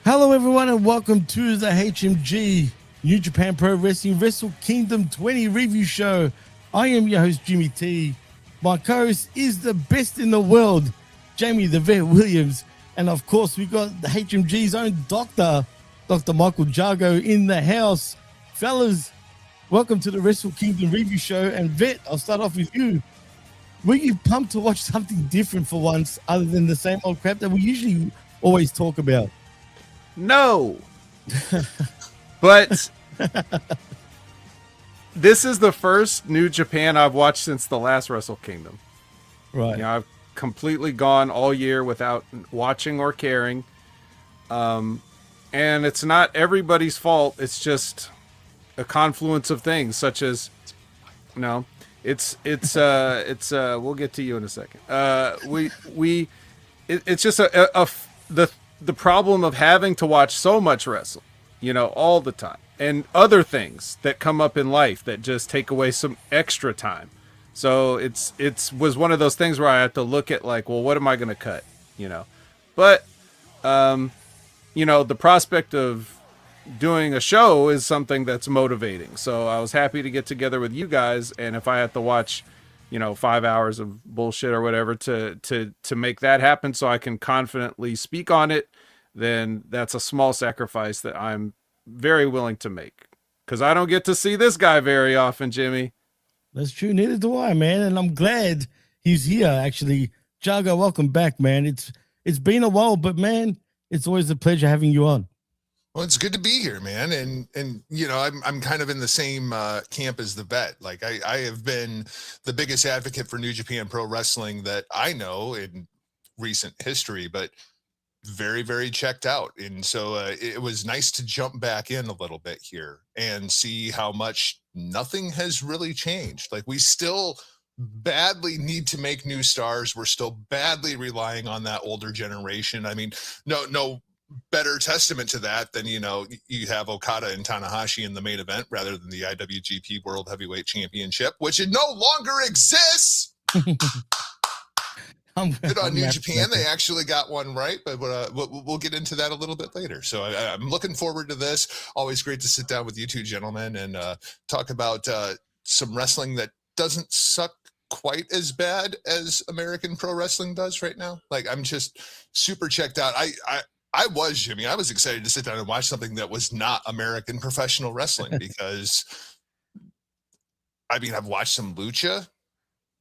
Hello, everyone, and welcome to the HMG New Japan Pro Wrestling Wrestle Kingdom 20 review show. I am your host, Jimmy T. My co-host is the best in the world, Jamie the Vet Williams. And of course, we got the HMG's own doctor, Dr. Michael Jargo, in the house. Fellas, welcome to the Wrestle Kingdom review show. And Vet, I'll start off with you. Were you pumped to watch something different for once, other than the same old crap that we usually always talk about? No, but this is the first New Japan I've watched since the last Wrestle Kingdom. Right. You know, I've completely gone all year without watching or caring. And it's not everybody's fault. It's just a confluence of things, such as, we'll get to you in a second. It's just the problem of having to watch so much wrestling, all the time, and other things that come up in life that just take away some extra time. So it was one of those things where I had to look at like, well, what am I going to cut? But the prospect of doing a show is something that's motivating. So I was happy to get together with you guys, and if I had to watch 5 hours of bullshit or whatever to make that happen so I can confidently speak on it, then that's a small sacrifice that I'm very willing to make, because I don't get to see this guy very often, Jimmy. That's true. Neither do I, man. And I'm glad he's here, actually. Jargo, welcome back, man. It's been a while, but man, it's always a pleasure having you on. Well, it's good to be here, man. And I'm kind of in the same camp as the Vet. Like I have been the biggest advocate for New Japan Pro Wrestling that I know in recent history, but very, very checked out. And so it was nice to jump back in a little bit here and see how much nothing has really changed. Like, we still badly need to make new stars. We're still badly relying on that older generation. I mean, no better testament to that than you have Okada and Tanahashi in the main event rather than the IWGP World Heavyweight Championship, which it no longer exists. Good on New Japan. They actually got one right, but we'll get into that a little bit later. So I'm looking forward to this. Always great to sit down with you two gentlemen and talk about some wrestling that doesn't suck quite as bad as American pro wrestling does right now. Like, I'm just super checked out. I was, Jimmy. I was excited to sit down and watch something that was not American professional wrestling because, I mean, I've watched some lucha,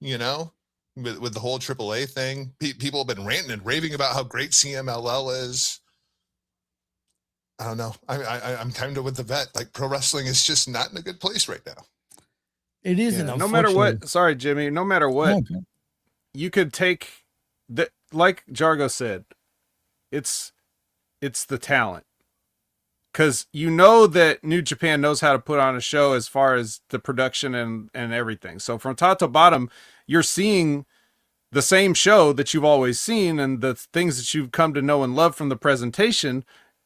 with the whole AAA thing. People have been ranting and raving about how great CMLL is. I don't know. I'm kind of with the Vet. Like, pro wrestling is just not in a good place right now. It isn't. No matter what. Sorry, Jimmy. No matter what, you could take the, like Jargo said, it's the talent, because that New Japan knows how to put on a show as far as the production and everything. So from top to bottom, you're seeing the same show that you've always seen, and the things that you've come to know and love from the presentation,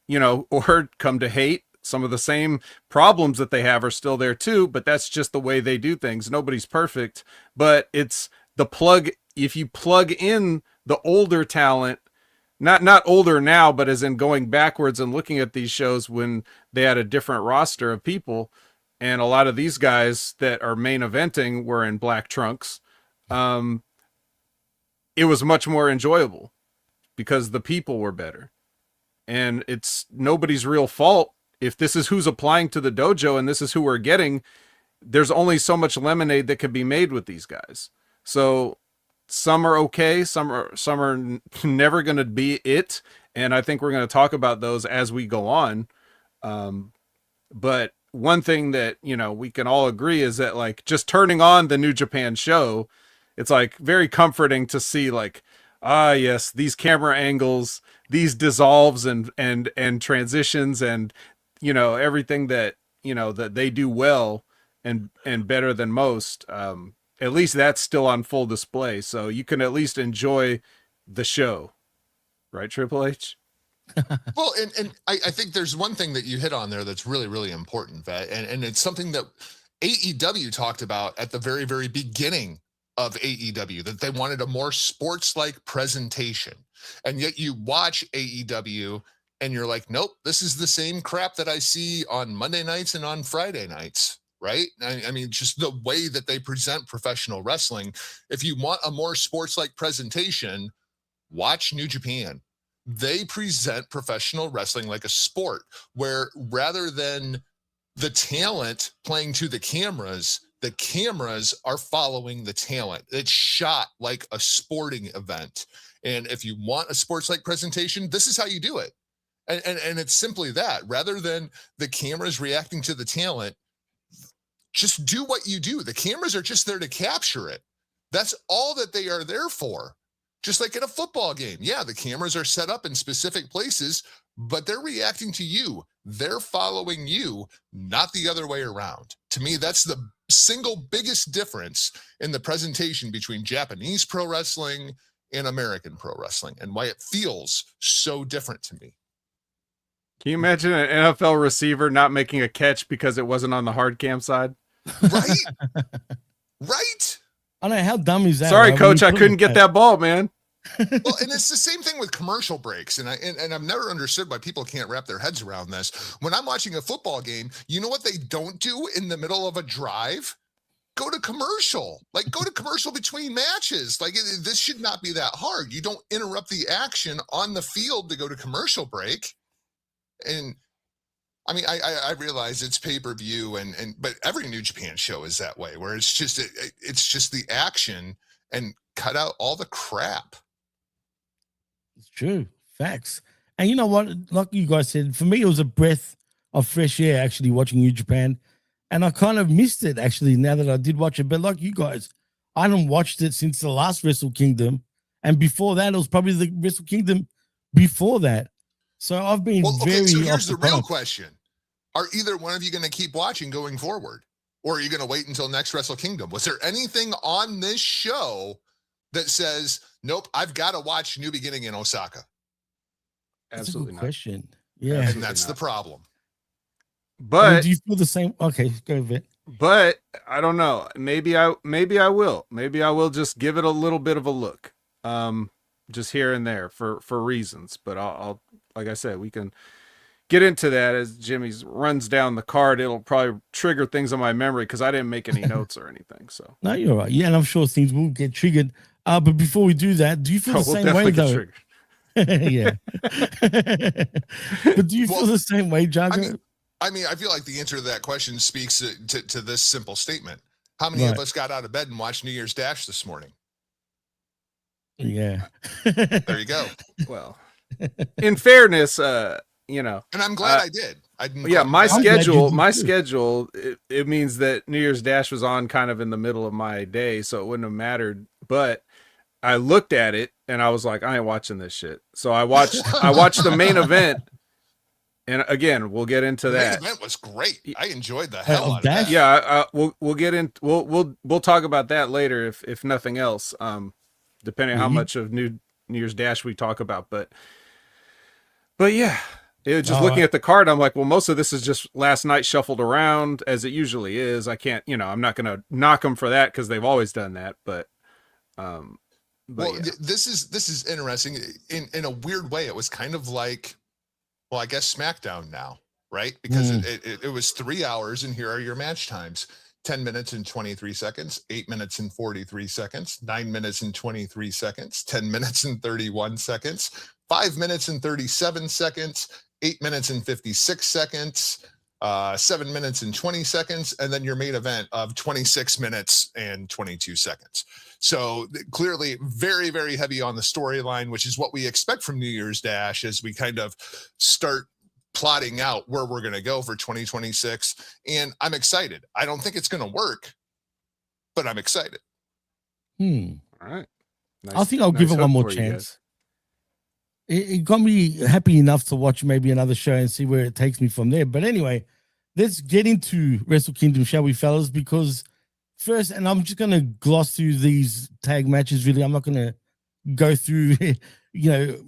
or come to hate. Some of the same problems that they have are still there too, but that's just the way they do things. Nobody's perfect, but it's the plug. If you plug in the older talent, not older now, but as in going backwards and looking at these shows when they had a different roster of people, and a lot of these guys that are main eventing were in black trunks, it was much more enjoyable because the people were better. And it's nobody's real fault. If this is who's applying to the dojo and this is who we're getting, there's only so much lemonade that can be made with these guys. So some are okay, some are never going to be it, and I think we're going to talk about those as we go on. But one thing that we can all agree is that, like, just turning on the New Japan show, it's like very comforting to see, like, yes, these camera angles, these dissolves and transitions, and everything that that they do well and better than most. At least that's still on full display, so you can at least enjoy the show, right, Triple H? Well, and I think there's one thing that you hit on there that's really, really important, Vet, and it's something that AEW talked about at the very, very beginning of AEW, that they wanted a more sports-like presentation. And yet you watch AEW and you're like, nope, this is the same crap that I see on Monday nights and on Friday nights, right? I mean, just the way that they present professional wrestling. If you want a more sports-like presentation, watch New Japan. They present professional wrestling like a sport, where rather than the talent playing to the cameras are following the talent. It's shot like a sporting event. And if you want a sports-like presentation, this is how you do it. And it's simply that. Rather than the cameras reacting to the talent, just do what you do. The cameras are just there to capture it. That's all that they are there for. Just like in a football game. Yeah, the cameras are set up in specific places, but they're reacting to you. They're following you, not the other way around. To me, that's the single biggest difference in the presentation between Japanese pro wrestling and American pro wrestling, and why it feels so different to me. Can you imagine an NFL receiver not making a catch because it wasn't on the hard cam side? Right? Right? I know, how dumb is that? Sorry, coach, I couldn't get that ball, man. Well, and it's the same thing with commercial breaks. And I've never understood why people can't wrap their heads around this. When I'm watching a football game, you know what they don't do in the middle of a drive? Go to commercial. Like, go to commercial between matches. Like, this should not be that hard. You don't interrupt the action on the field to go to commercial break. And I mean, I realize it's pay-per-view, but every New Japan show is that way, where it's just the action and cut out all the crap. It's true. Facts. And you know what? Like you guys said, for me, it was a breath of fresh air actually watching New Japan. And I kind of missed it actually now that I did watch it. But like you guys, I haven't watched it since the last Wrestle Kingdom. And before that, it was probably the Wrestle Kingdom before that. So I've been very. So here's the real question. Are either one of you going to keep watching going forward? Or are you going to wait until next Wrestle Kingdom? Was there anything on this show that says, nope, I've got to watch New Beginning in Osaka? That's Absolutely a good not. question. Yeah. And Absolutely that's not. the problem. But I mean, do you feel the same? Okay, go Vet. But I don't know. Maybe I will. Maybe I will just give it a little bit of a look. Just here and there for reasons. But I'll like I said, we can get into that as Jimmy runs down the card. It'll probably trigger things on my memory because I didn't make any notes or anything. So No, you're right. Yeah, and I'm sure things will get triggered. But before we do that, do you feel the same way though? Yeah. But do you feel the same way, Jargo? I mean, I feel like the answer to that question speaks to this simple statement. How many of us got out of bed and watched New Year's Dash this morning? Yeah. There you go. Well, in fairness, you know, and I'm glad I did. My schedule, it means that New Year's Dash was on kind of in the middle of my day, so it wouldn't have mattered. But I looked at it and I was like, I ain't watching this shit. So I watched the main event. And again, we'll get into that. The event was great. I enjoyed the hell out of that. Yeah, we'll get in. We'll talk about that later, if nothing else. Depending on how much of New Year's Dash we talk about, but yeah, it was just looking at the card. I'm like, well, most of this is just last night shuffled around as it usually is. I can't, I'm not gonna knock them for that because they've always done that. But yeah. This is interesting in a weird way. It was kind of like, well, I guess SmackDown now, right? Because it was 3 hours, and here are your match times: 10 minutes and 23 seconds, 8 minutes and 43 seconds, 9 minutes and 23 seconds, 10 minutes and 31 seconds, 5 minutes and 37 seconds, 8 minutes and 56 seconds, 7 minutes and 20 seconds, and then your main event of 26 minutes and 22 seconds. So clearly very, very heavy on the storyline, which is what we expect from New Year's Dash as we kind of start plotting out where we're going to go for 2026. And I'm excited. I don't think it's going to work, but I'm excited. All right. Nice, I think I'll give it one more chance. It got me happy enough to watch maybe another show and see where it takes me from there. But anyway, let's get into Wrestle Kingdom, shall we, fellas? Because first, and I'm just going to gloss through these tag matches, really. I'm not going to go through,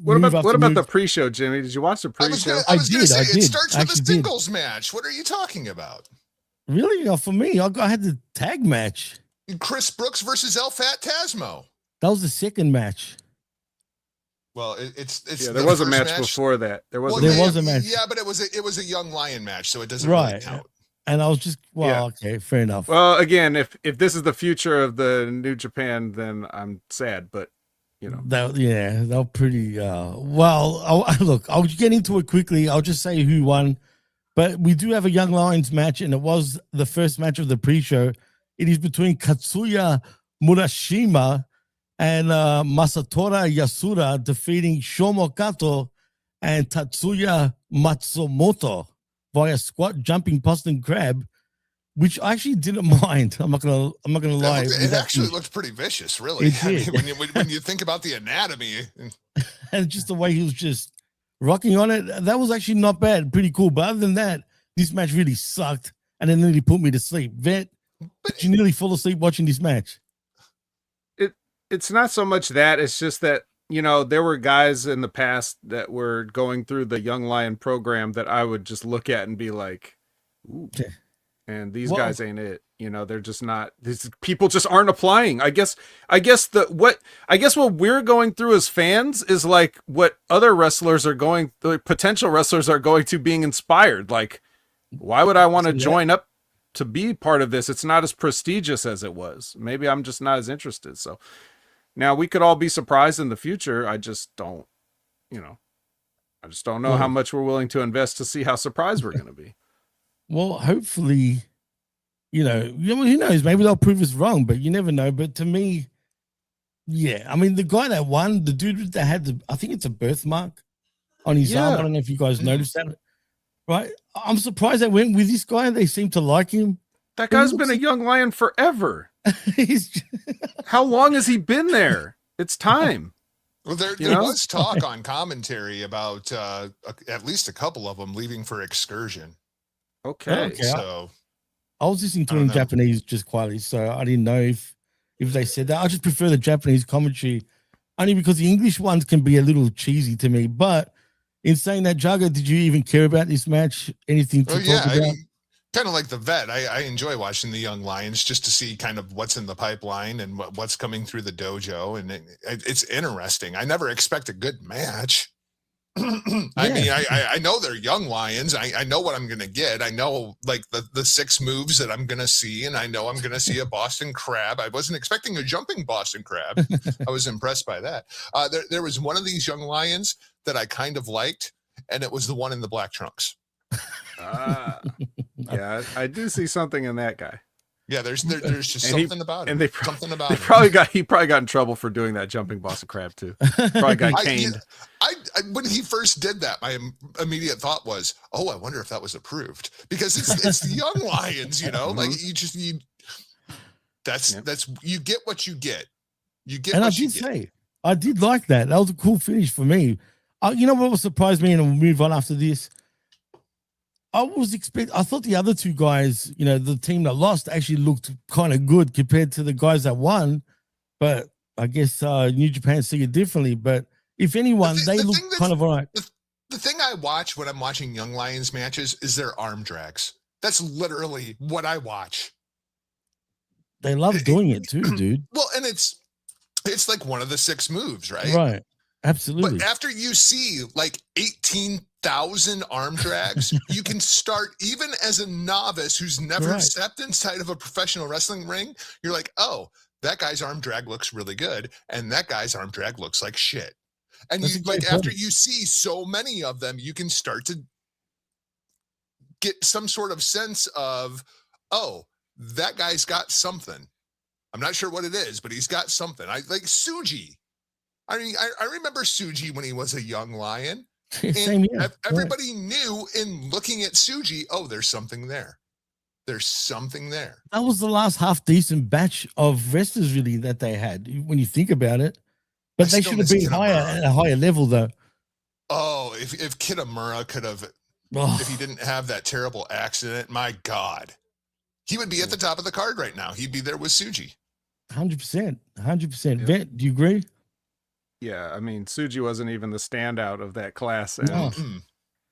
What about the pre-show, Jimmy? Did you watch the pre-show? I was going to say, it starts with a singles match. What are you talking about? Really? For me, I had the tag match. Chris Brooks versus El Fat Tasmo. That was the second match. Well, it's yeah. the There was a first match before that. There was a match. Yeah, but it was a young lion match, so it doesn't Right. really count. And I was just, well, okay, fair enough. Well, again, if this is the future of the New Japan, then I'm sad, but you know, they're pretty. Well, look, I'll get into it quickly. I'll just say who won, but we do have a Young Lions match, and it was the first match of the pre-show. It is between Katsuya Murashima and Masatora Yasura, defeating Shomo Kato and Tatsuya Matsumoto via squat, jumping, Boston Crab, which I actually didn't mind. I'm not gonna lie. It actually looked pretty vicious, really. It did. I mean, when you think about the anatomy, and just the way he was just rocking on it, that was actually not bad, pretty cool. But other than that, this match really sucked, and it nearly put me to sleep. Vet, did you nearly fall asleep watching this match? It's not so much that, it's just that, you know, there were guys in the past that were going through the Young Lion program that I would just look at and be like, ooh. And these guys ain't it. You know, they're just not. These people just aren't applying. I guess what we're going through as fans is like what other wrestlers are going, the potential wrestlers are going to, being inspired. Like, why would I want to join up to be part of this? It's not as prestigious as it was. Maybe I'm just not as interested. So now we could all be surprised in the future. I just don't, I just don't know how much we're willing to invest to see how surprised we're going to be. Well, hopefully, who knows? Maybe they'll prove us wrong, but you never know. But to me, yeah, I mean, the guy that won, the dude that had I think it's a birthmark on his arm. I don't know if you guys noticed that, right? I'm surprised they went with this guy. They seem to like him. That guy's been a Young Lion forever. How long has he been there? It's time. Well, there was talk on commentary about at least a couple of them leaving for excursion. Okay. So I was listening to it in Japanese just quietly, so I didn't know if they said that. I just prefer the Japanese commentary, only because the English ones can be a little cheesy to me. But in saying that, Jargo, did you even care about this match? Anything to talk about? I mean, kind of like the Vet. I enjoy watching the Young Lions just to see kind of what's in the pipeline and what's coming through the dojo, and it's interesting. I never expect a good match. I mean, I know they're Young Lions. I know what I'm going to get. I know like the 6 moves that I'm going to see, and I know I'm going to see a Boston Crab. I wasn't expecting a jumping Boston Crab. I was impressed by that. There was one of these Young Lions that I kind of liked, and it was the one in the black trunks. Yeah, I do see something in that guy. Yeah, there's just something about it. And he probably got in trouble for doing that jumping Boston Crab too. Probably got caned. I when he first did that, my immediate thought was, oh, I wonder if that was approved, because it's the Young Lions, like that's you get what you get. You get. And what I did like that. That was a cool finish for me. You know what surprised me, and we'll move on after this. I thought the other 2 guys, the team that lost, actually looked kind of good compared to the guys that won. But I guess New Japan see it differently. But if anyone, they look kind of all right. The thing I watch when I'm watching Young Lions matches is their arm drags. That's literally what I watch. They love doing it too, dude. Well, and it's like one of the 6 moves, right? Right. Absolutely. But after you see like 18,000 arm drags, you can start, even as a novice who's never stepped inside of a professional wrestling ring, you're like, oh, that guy's arm drag looks really good, and that guy's arm drag looks like shit. And after you see so many of them, you can start to get some sort of sense of, oh, that guy's got something. I'm not sure what it is, but he's got something. I like Tsuji. I mean, I remember Tsuji when he was a Young Lion. And everybody knew in looking at Tsuji, oh, there's something there. There's something there. That was the last half-decent batch of wrestlers, really, that they had, when you think about it. But they should have been higher at a higher level, though. Oh, if Kitamura could have, if he didn't have that terrible accident, my God. He would be at the top of the card right now. He'd be there with Tsuji. 100%. 100%. Yeah. Vet, do you agree? Yeah, I mean, Tsuji wasn't even the standout of that class, and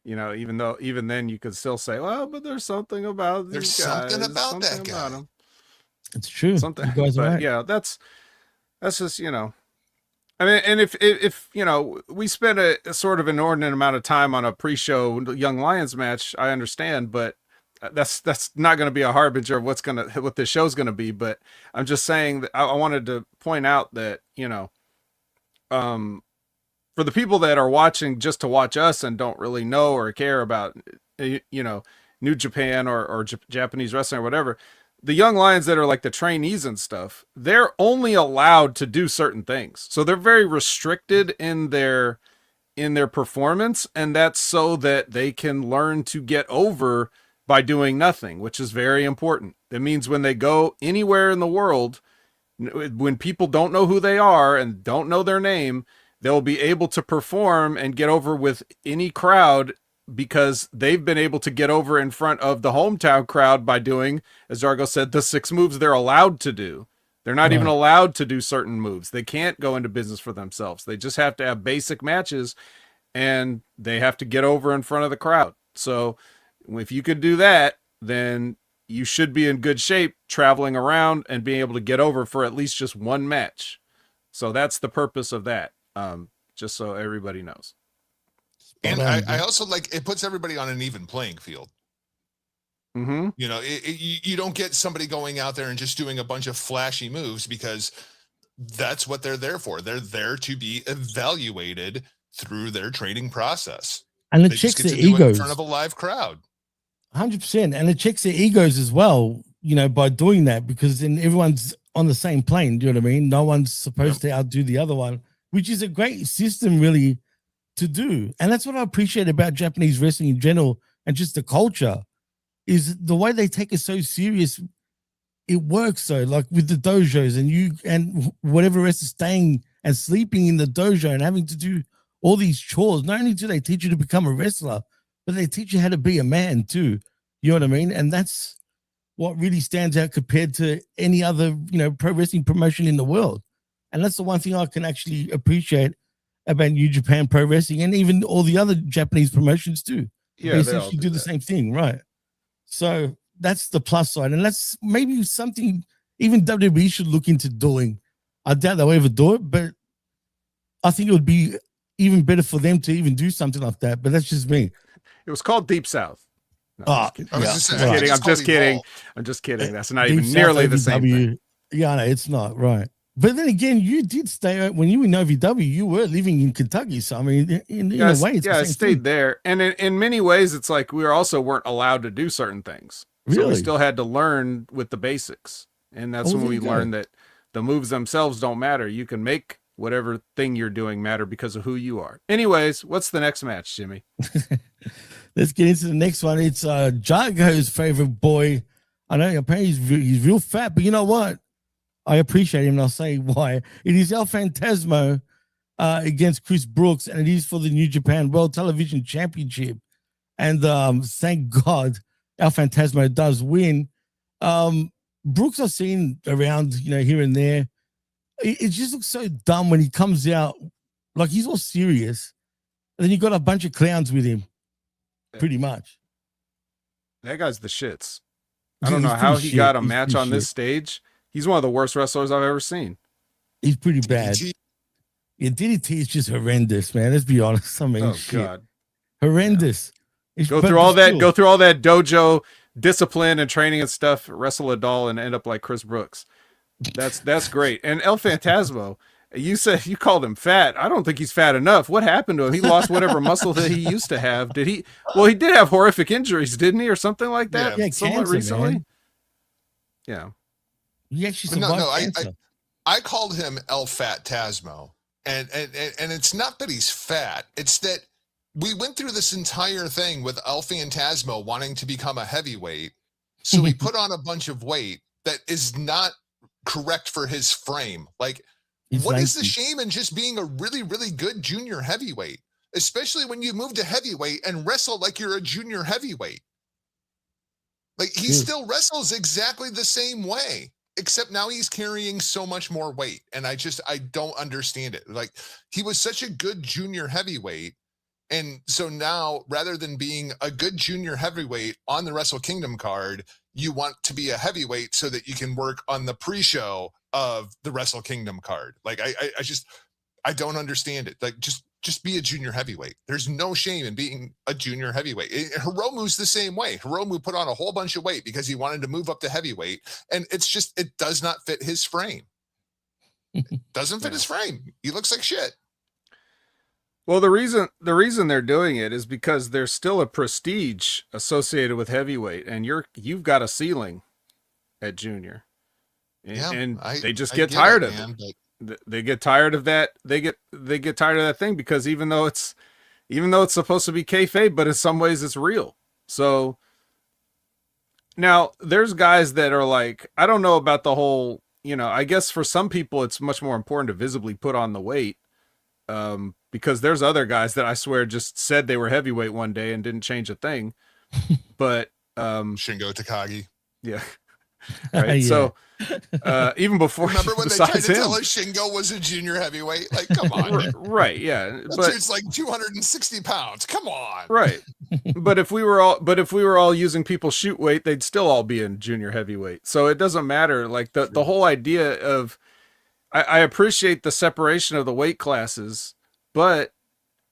even then, you could still say, "Well, but there's something about that guy." Him. It's true. Something, you guys are right. Yeah, that's just I mean, and if you know, we spent a sort of inordinate amount of time on a pre-show Young Lions match, I understand, but that's not going to be a harbinger of what this show's going to be. But I'm just saying that I wanted to point out that, you know, for the people that are watching just to watch us and don't really know or care about, you know, New Japan or Japanese wrestling or whatever, the young lions that are like the trainees and stuff, they're only allowed to do certain things. So they're very restricted in their performance. And that's so that they can learn to get over by doing nothing, which is very important. It means when they go anywhere in the world, when people don't know who they are and don't know their name, they'll be able to perform and get over with any crowd, because they've been able to get over in front of the hometown crowd by doing, as Jargo said, the 6 moves they're allowed to do. They're not even allowed to do certain moves. They can't go into business for themselves. They just have to have basic matches, and they have to get over in front of the crowd. So if you could do that, then you should be in good shape traveling around and being able to get over for at least just one match. So that's the purpose of that. Just so everybody knows. And I also like, it puts everybody on an even playing field. Mm-hmm. You know, you don't get somebody going out there and just doing a bunch of flashy moves, because that's what they're there for. They're there to be evaluated through their training process. And it they checks just get their to do it in egos. front of a live crowd. 100%. And it checks their egos as well, you know, by doing that, because then everyone's on the same plane. Do you know what I mean? No one's supposed to outdo the other one, which is a great system, really, to do. And that's what I appreciate about Japanese wrestling in general, and just the culture, is the way they take it so serious. It works. So like with the dojos, and whatever rest is staying and sleeping in the dojo and having to do all these chores. Not only do they teach you to become a wrestler, but they teach you how to be a man too. You know what I mean? And that's what really stands out compared to any other, you know, pro wrestling promotion in the world. And that's the one thing I can actually appreciate about New Japan Pro Wrestling, and even all the other Japanese promotions too. Yeah, they essentially do the same thing, right? So that's the plus side, and that's maybe something even WWE should look into doing. I doubt they'll ever do it, but I think it would be even better for them to even do something like that. But that's just me. It was called Deep South. No, I'm just kidding. That's not even nearly the same thing. Yeah, no, it's not, right. But then again, you did stay, when you were in OVW, you were living in Kentucky. So, I mean, in a way, it's the same I stayed thing. there. And in many ways, it's like we also weren't allowed to do certain things. Really? So we still had to learn with the basics. And that's when we learned that the moves themselves don't matter. You can make whatever thing you're doing matter because of who you are. Anyways, what's the next match, Jimmy? Let's get into the next one. It's Jargo's favorite boy. I know apparently he's real fat, but you know what? I appreciate him, and I'll say why. It is El Phantasmo against Chris Brooks, and it is for the New Japan World Television Championship. And thank God El Phantasmo does win. Brooks I've seen around, you know, here and there. It just looks so dumb when he comes out, like he's all serious, and then you got a bunch of clowns with him, pretty much. That guy's the shits. I don't know how he got a match on this stage. He's one of the worst wrestlers I've ever seen. He's pretty bad. Yeah, DDT is just horrendous, man. Let's be honest. I mean, God, horrendous. Yeah. Go through all that dojo discipline and training and stuff. Wrestle a doll and end up like Chris Brooks. That's great. And El Phantasmo, you said you called him fat. I don't think he's fat enough. What happened to him? He lost whatever muscle that he used to have. Did he? Well, he did have horrific injuries, didn't he, or something like that? Yeah, somewhat cancer, recently. Man. Yeah. He actually survived I called him El Fat Tasmo, and it's not that he's fat. It's that we went through this entire thing with El Phantasmo wanting to become a heavyweight, so he put on a bunch of weight that is not correct for his frame. Like, what is the shame in just being a really, really good junior heavyweight, especially when you move to heavyweight and wrestle like you're a junior heavyweight? Like, he still wrestles exactly the same way, except now he's carrying so much more weight. And I don't understand it. Like, he was such a good junior heavyweight. And so now, rather than being a good junior heavyweight on the Wrestle Kingdom card, you want to be a heavyweight so that you can work on the pre-show of the Wrestle Kingdom card. Like, I don't understand it. Like, just be a junior heavyweight. There's no shame in being a junior heavyweight. Hiromu's the same way. Hiromu put on a whole bunch of weight because he wanted to move up to heavyweight, and it does not fit his frame. Doesn't fit his frame. He looks like shit. Well, the reason they're doing it is because there's still a prestige associated with heavyweight, and you've got a ceiling at junior, and they just get tired of it. They get tired of that. They get tired of that thing because even though it's supposed to be kayfabe, but in some ways it's real. So now there's guys that are like, I don't know about the whole, I guess for some people it's much more important to visibly put on the weight. Because there's other guys that I swear just said they were heavyweight one day and didn't change a thing. But Shingo Takagi. Yeah. Right. Yeah. So even before, remember when they tried to tell us Shingo was a junior heavyweight? Like, come on. Right. Yeah. But it's like 260 pounds. Come on. Right. But if we were all using people's shoot weight, they'd still all be in junior heavyweight. So it doesn't matter. Like the whole idea of, I appreciate the separation of the weight classes, but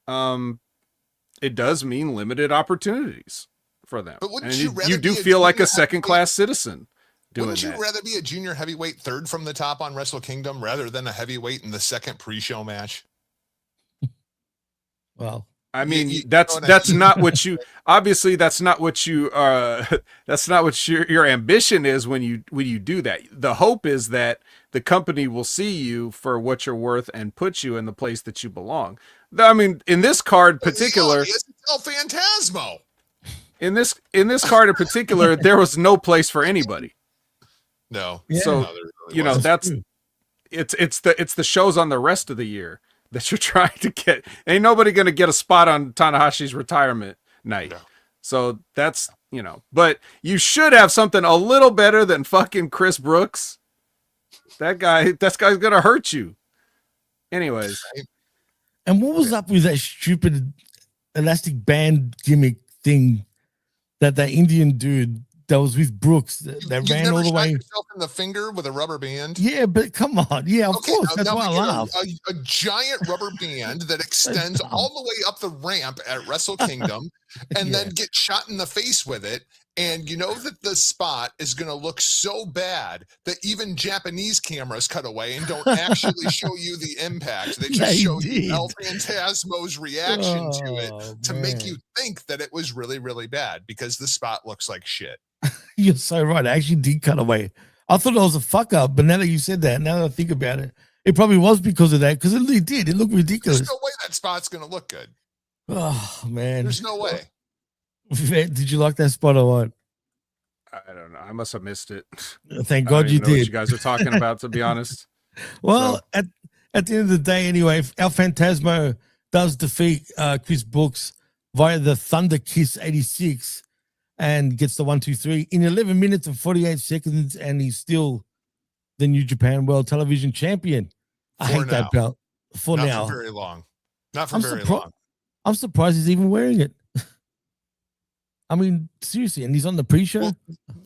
it does mean limited opportunities for them. But wouldn't you do feel like a second-class citizen doing that. Wouldn't you rather be a junior heavyweight third from the top on Wrestle Kingdom rather than a heavyweight in the second pre-show match? Well, I mean, that's not what you, obviously that's not what you that's not what your ambition is when you do that. The hope is that the company will see you for what you're worth and put you in the place that you belong. I mean, in this card particular, it's El Phantasmo. In this card in particular, there was no place for anybody. No. Yeah. So no, really that's it's the shows on the rest of the year that you're trying to get. Ain't nobody going to get a spot on Tanahashi's retirement night. No. So that's, but you should have something a little better than fucking Chris Brooks. That guy's going to hurt you. Anyways. And what was up with that stupid elastic band gimmick thing that Indian dude that was with Brooks that ran all the way yourself in the finger with a rubber band? Yeah, but come on. Yeah, of course. That's why I laugh. A giant rubber band that extends all the way up the ramp at Wrestle Kingdom and then get shot in the face with it. And you know that the spot is going to look so bad that even Japanese cameras cut away and don't actually show you the impact. They just show you El Phantasmo's reaction to it to make you think that it was really, really bad because the spot looks like shit. You're so right. I actually did cut away. I thought it was a fuck up, but now that you said that, now that I think about it, it probably was because of that, because it really did. It looked ridiculous. There's no way that spot's going to look good. Oh, man. There's no way. Did you like that spot or what? I don't know. I must have missed it. Thank God you did. What you guys are talking about, to be honest. Well, at the end of the day, anyway, El Phantasmo does defeat Chris Brooks via the Thunder Kiss 86 and gets the 1-2-3 in 11 minutes and 48 seconds, and he's still the New Japan World Television Champion. I hate that belt for now. Not for very long. Not for very long. I'm surprised he's even wearing it. I mean, seriously, and he's on the pre-show.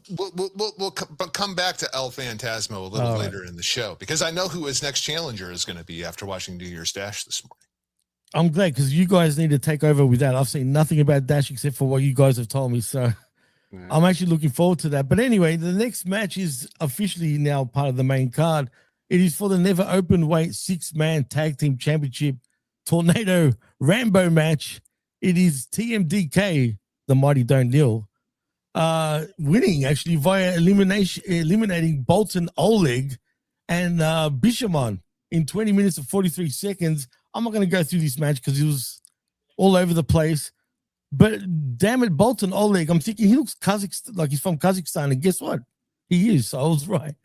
We'll come back to El Phantasmo a little later in the show because I know who his next challenger is going to be after watching New Year's Dash this morning. I'm glad because you guys need to take over with that. I've seen nothing about Dash except for what you guys have told me, so I'm actually looking forward to that. But anyway, the next match is officially now part of the main card. It is for the never open weight 6-man tag team championship Tornado Rambo match. It is TMDK. The Mighty Don't Kneel, winning actually via eliminating Bolton Oleg and Bishamon in 20 minutes and 43 seconds. I'm not going to go through this match because it was all over the place. But damn it, Bolton Oleg, I'm thinking he looks like he's from Kazakhstan. And guess what? He is. So I was right.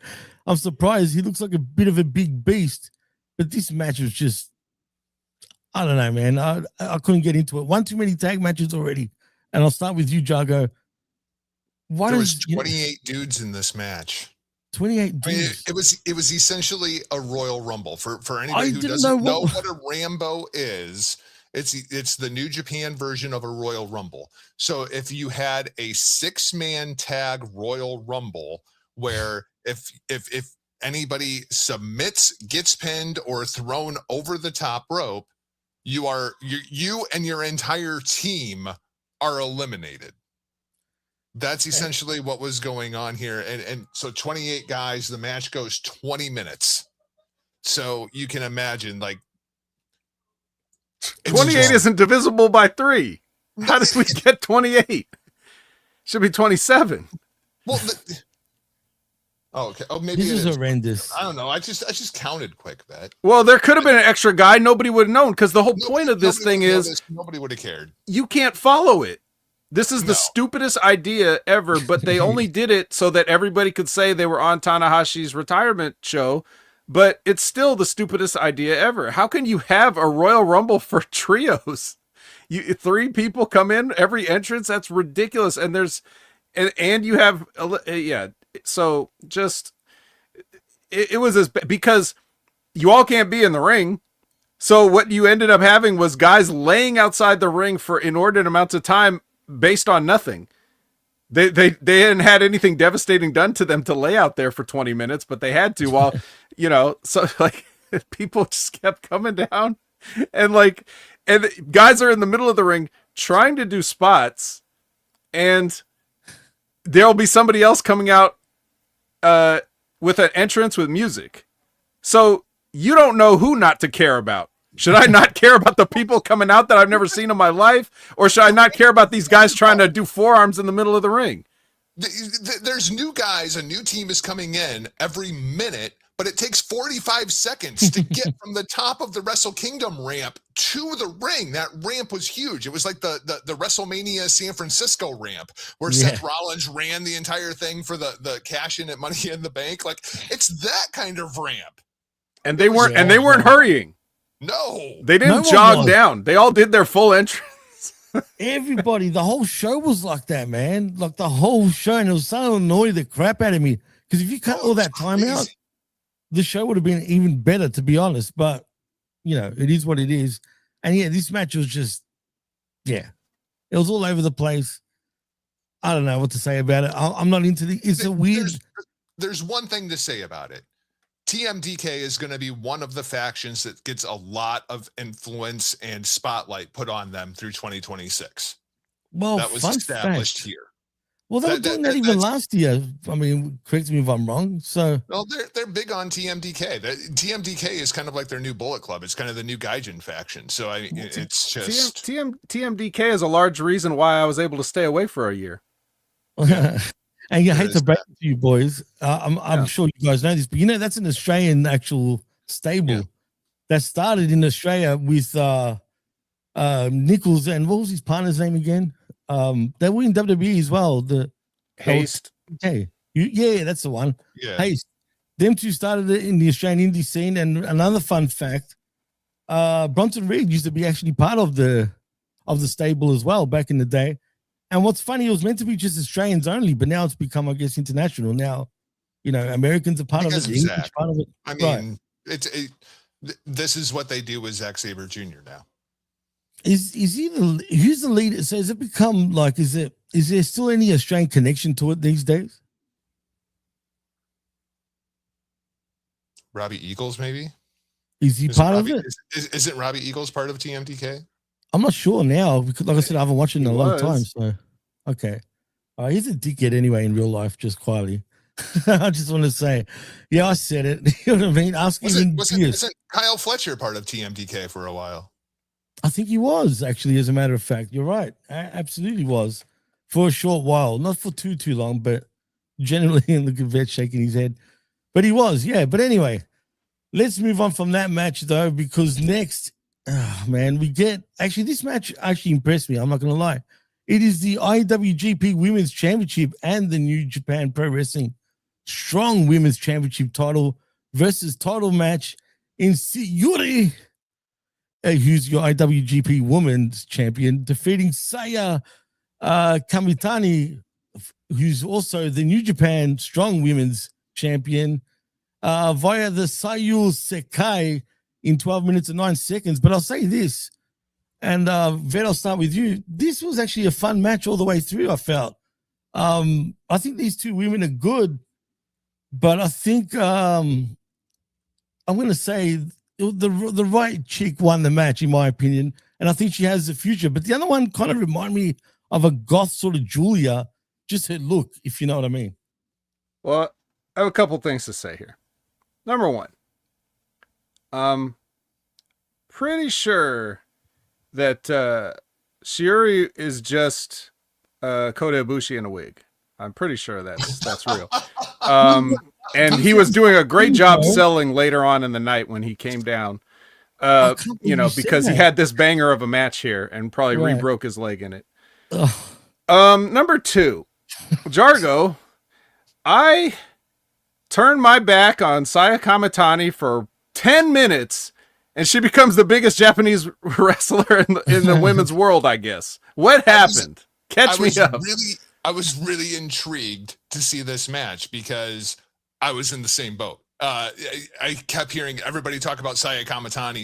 I'm surprised. He looks like a bit of a big beast. But this match was just, I don't know, man. I couldn't get into it. One too many tag matches already. And I'll start with you, Jargo. There was 28 dudes in this match. 28 dudes. I mean, it was essentially a Royal Rumble. For anybody who doesn't know what a Rambo is, it's the New Japan version of a Royal Rumble. So if you had a 6-man tag Royal Rumble, where if anybody submits, gets pinned, or thrown over the top rope, you and your entire team are eliminated. That's essentially what was going on here. And so 28 guys, the match goes 20 minutes. So you can imagine, like, 28 isn't divisible by 3. How did we get 28? Should be 27. Well, okay. Oh, maybe this is horrendous. I don't know. I just counted quick, Vet. Well, there could have been an extra guy. Nobody would have known, because the whole point of this thing is nobody would have cared. You can't follow it. This is the stupidest idea ever, but they only did it so that everybody could say they were on Tanahashi's retirement show. But it's still the stupidest idea ever. How can you have a Royal Rumble for trios? 3 people come in every entrance. That's ridiculous. And you have, so just, it was because you all can't be in the ring. So what you ended up having was guys laying outside the ring for inordinate amounts of time based on nothing. They hadn't had anything devastating done to them to lay out there for 20 minutes, but they had to while, so like people just kept coming down and guys are in the middle of the ring trying to do spots, and there'll be somebody else coming out with an entrance with music. So you don't know who not to care about. Should I not care about the people coming out that I've never seen in my life? Or should I not care about these guys trying to do forearms in the middle of the ring? There's new guys, a new team is coming in every minute, but it takes 45 seconds to get from the top of the Wrestle Kingdom ramp to the ring. That ramp was huge. It was like the WrestleMania San Francisco ramp where Seth Rollins ran the entire thing for the cash in at Money in the Bank. Like, it's that kind of ramp. And they weren't hurrying. No, they didn't jog down. They all did their full entrance. Everybody, the whole show was like that, man. Like the whole show, and it was so annoying the crap out of me. Because if you cut all that time out, the show would have been even better, to be honest. But it is what it is. And this match was just, it was all over the place. I don't know what to say about it. I'm not into the. It's a weird. There's one thing to say about it. TMDK is going to be one of the factions that gets a lot of influence and spotlight put on them through 2026. Well, that was established here. Well, they were doing that even last year. I mean, correct me if I'm wrong. So, well, they're big on TMDK. TMDK is kind of like their new Bullet Club. It's kind of the new Gaijin faction. So, I mean, it's just TMDK is a large reason why I was able to stay away for a year. And you hate to break it to you boys. I'm sure you guys know this, but that's an Australian actual stable that started in Australia with Nichols and what was his partner's name again? They were in WWE as well. The Haste. Okay. That's the one. Yeah. Haste. Them two started it in the Australian indie scene. And another fun fact, Bronson Reed used to be actually part of the stable as well back in the day. And what's funny, it was meant to be just Australians only, but now it's become, I guess, international. Now, Americans are part of it, the English part of it. I mean, this is what they do with Zack Sabre Jr. now. Who's the leader? So has it become like, is there still any Australian connection to it these days? Robbie Eagles, maybe? Is he part of it? Isn't Robbie Eagles part of TMDK? I'm not sure now because, like I said, I haven't watched it in a long time. So, okay. He's a dickhead anyway in real life, just quietly. I just want to say, I said it. You know what I mean? Wasn't Kyle Fletcher part of TMDK for a while? I think he was, actually, as a matter of fact. You're right. Absolutely was. For a short while. Not for too long, but generally, look at Vet shaking his head. But he was, But anyway, let's move on from that match, though, because next, we get... Actually, this match actually impressed me. I'm not going to lie. It is the IWGP Women's Championship and the New Japan Pro Wrestling Strong Women's Championship title versus title match in Sayuri, who's your IWGP Women's Champion, defeating Saya Kamitani, who's also the New Japan Strong Women's Champion, via the Sayu Sekai in 12 minutes and 9 seconds. But I'll say this, and Vet, I'll start with you. This was actually a fun match all the way through, I felt. I think these two women are good, but I think I'm going to say the right chick won the match, in my opinion, and I think she has the future. But the other one kind of remind me of a goth sort of Julia, just her look, if you know what I mean. Well, I have a couple things to say here. Number one, pretty sure that Shiori is just Kota Ibushi in a wig. I'm pretty sure that's real. And he was doing a great job selling later on in the night when he came down. Because he had this banger of a match here and probably re-broke his leg in it. Number two, Jargo, I turned my back on Saya Kamitani for 10 minutes and she becomes the biggest Japanese wrestler in the women's world, I guess. What happened? Catch me up. I was really intrigued to see this match because I was in the same boat. I kept hearing everybody talk about Saya Kamitani,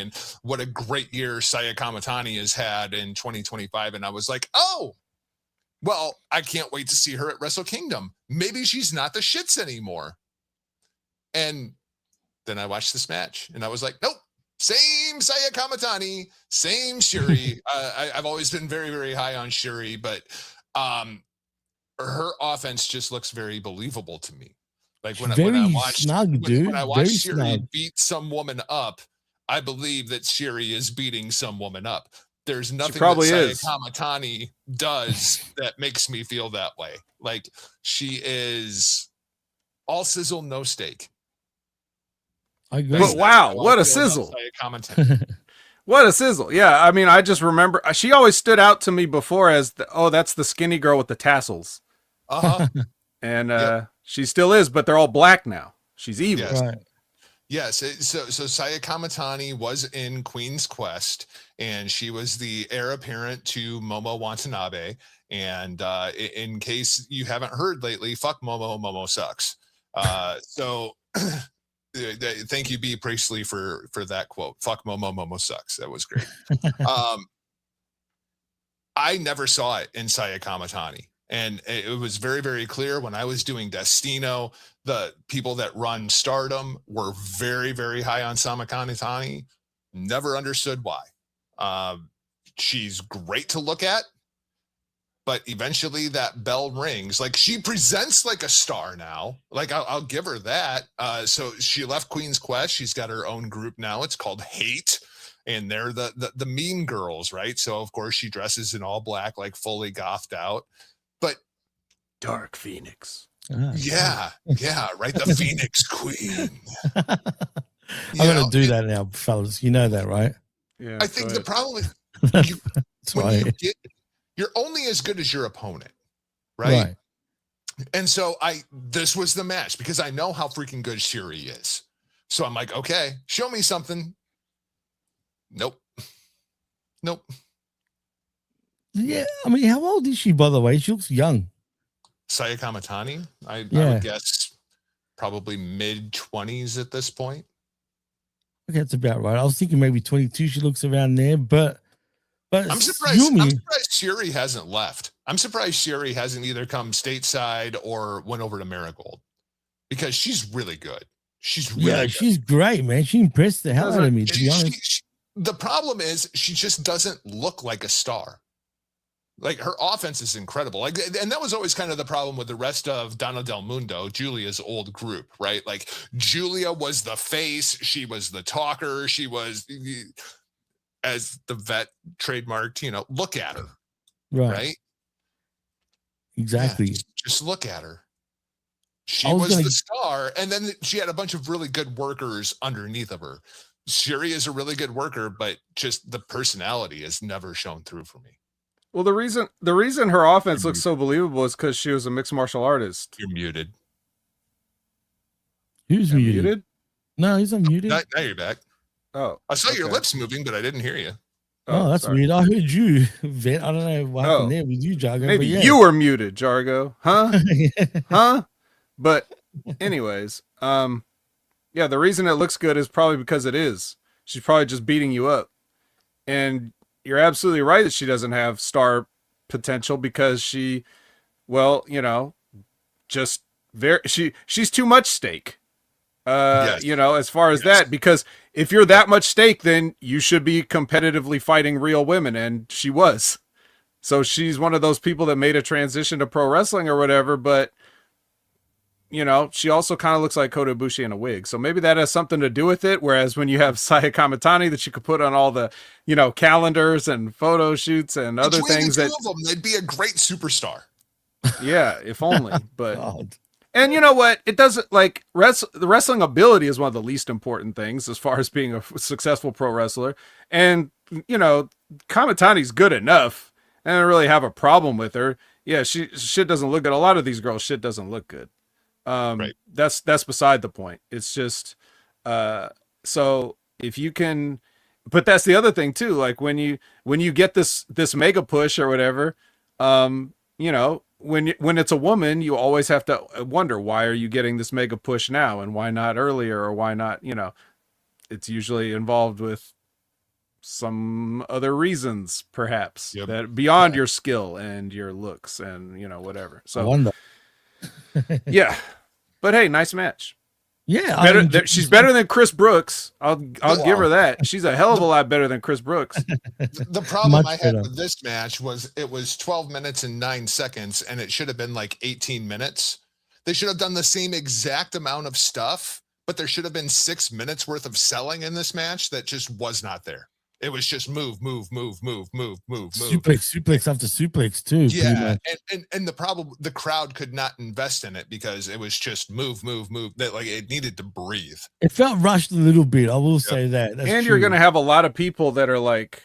and what a great year Saya Kamitani has had in 2025. And I was like, oh, well, I can't wait to see her at Wrestle Kingdom. Maybe she's not the shits anymore. And then I watched this match and I was like, nope, same Saya Kamitani, same Shuri. I've always been very, very high on Shuri, but her offense just looks very believable to me. Like when I watch Shuri beat some woman up, I believe that Shuri is beating some woman up. There's nothing that Saya Kamitani does that makes me feel that way. Like she is all sizzle, no steak. But wow, what a sizzle. What a sizzle. Yeah, I mean, I just remember she always stood out to me before as that's the skinny girl with the tassels. And she still is, but they're all black now. She's evil. Yes. Right. Yes. So Saya Kamitani was in Queen's Quest, and she was the heir apparent to Momo Watanabe. And in case you haven't heard lately, fuck Momo. Momo sucks. So thank you, B. Priestley, for that quote. Fuck Momo. Momo sucks. That was great. I never saw it in Saya Kamitani. And it was very, very clear when I was doing Destino, the people that run Stardom were very, very high on Saya Kamitani. Never understood why. She's great to look at, but eventually that bell rings. Like she presents like a star now. Like I'll give her that. So she left Queen's Quest. She's got her own group now. It's called Hate. And they're the mean girls, right? So of course she dresses in all black, like fully gothed out. But Dark Phoenix. Yeah, right. The Phoenix Queen. I'm going to do that now, fellas. You know that, right? Yeah. I think the problem is you're only as good as your opponent, right? And so this was the match because I know how freaking good Shuri is. So I'm like, okay, show me something. Nope. Yeah, I mean, how old is she, by the way? She looks young. Saya Kamitani, I would guess probably mid-20s at this point. Okay, that's about right. I was thinking maybe 22. She looks around there, but I'm surprised Shuri hasn't left. I'm surprised Shuri hasn't either come stateside or went over to Marigold because she's really good. She's great, man. She impressed the hell out of me, to be honest. The problem is she just doesn't look like a star. Like her offense is incredible. Like, and that was always kind of the problem with the rest of Donna Del Mundo, Julia's old group, right? Like Julia was the face. She was the talker. She was, as the vet trademarked, look at her. Right? Exactly. Yeah, just look at her. She was the star. And then she had a bunch of really good workers underneath of her. Shuri is a really good worker, but just the personality has never shown through for me. Well, the reason her offense looks so believable is because she was a mixed martial artist. You're muted. Who's muted? No, he's unmuted. Now you're back. Oh, I saw your lips moving, but I didn't hear you. Oh, that's weird. I heard you, Vet. I don't know what happened there with you, Jargo. Maybe you were muted, Jargo. Huh? Huh? But anyways, the reason it looks good is probably because it is. She's probably just beating you up. And you're absolutely right that she doesn't have star potential because she, just she's too much steak. Yes. You know, as far as that, because if you're that much steak, then you should be competitively fighting real women, and she was. So she's one of those people that made a transition to pro wrestling or whatever, but you know, she also kind of looks like Kota Ibushi in a wig. So maybe that has something to do with it. Whereas when you have Saya Kamitani that you could put on all the, you know, calendars and photo shoots and other things the two of them, they'd be a great superstar. Yeah, if only. But God. and you know what? It doesn't like the wrestling ability is one of the least important things as far as being a successful pro wrestler. And you know, Kamitani's good enough. I don't really have a problem with her. Yeah, shit doesn't look good. A lot of these girls shit doesn't look good. Right. That's beside the point. It's just so if you can, but that's the other thing too, like when you get this mega push or whatever, you know, when it's a woman, you always have to wonder, why are you getting this mega push now and why not earlier, or why not, you know, it's usually involved with some other reasons perhaps that beyond your skill and your looks and, you know, whatever. So I wonder. Yeah, but hey, nice match. Yeah, she's better than Chris Brooks. I'll give her that. She's a hell of a lot better than Chris Brooks. The problem I had with this match was it was 12 minutes and 9 seconds, and it should have been like 18 minutes. They should have done the same exact amount of stuff, but there should have been 6 minutes worth of selling in this match that just was not there. It was just move. Suplex after suplex too. Yeah, and the problem, the crowd could not invest in it because it was just move. That like it needed to breathe. It felt rushed a little bit. I will say that. That's and true. You're going to have a lot of people that are like,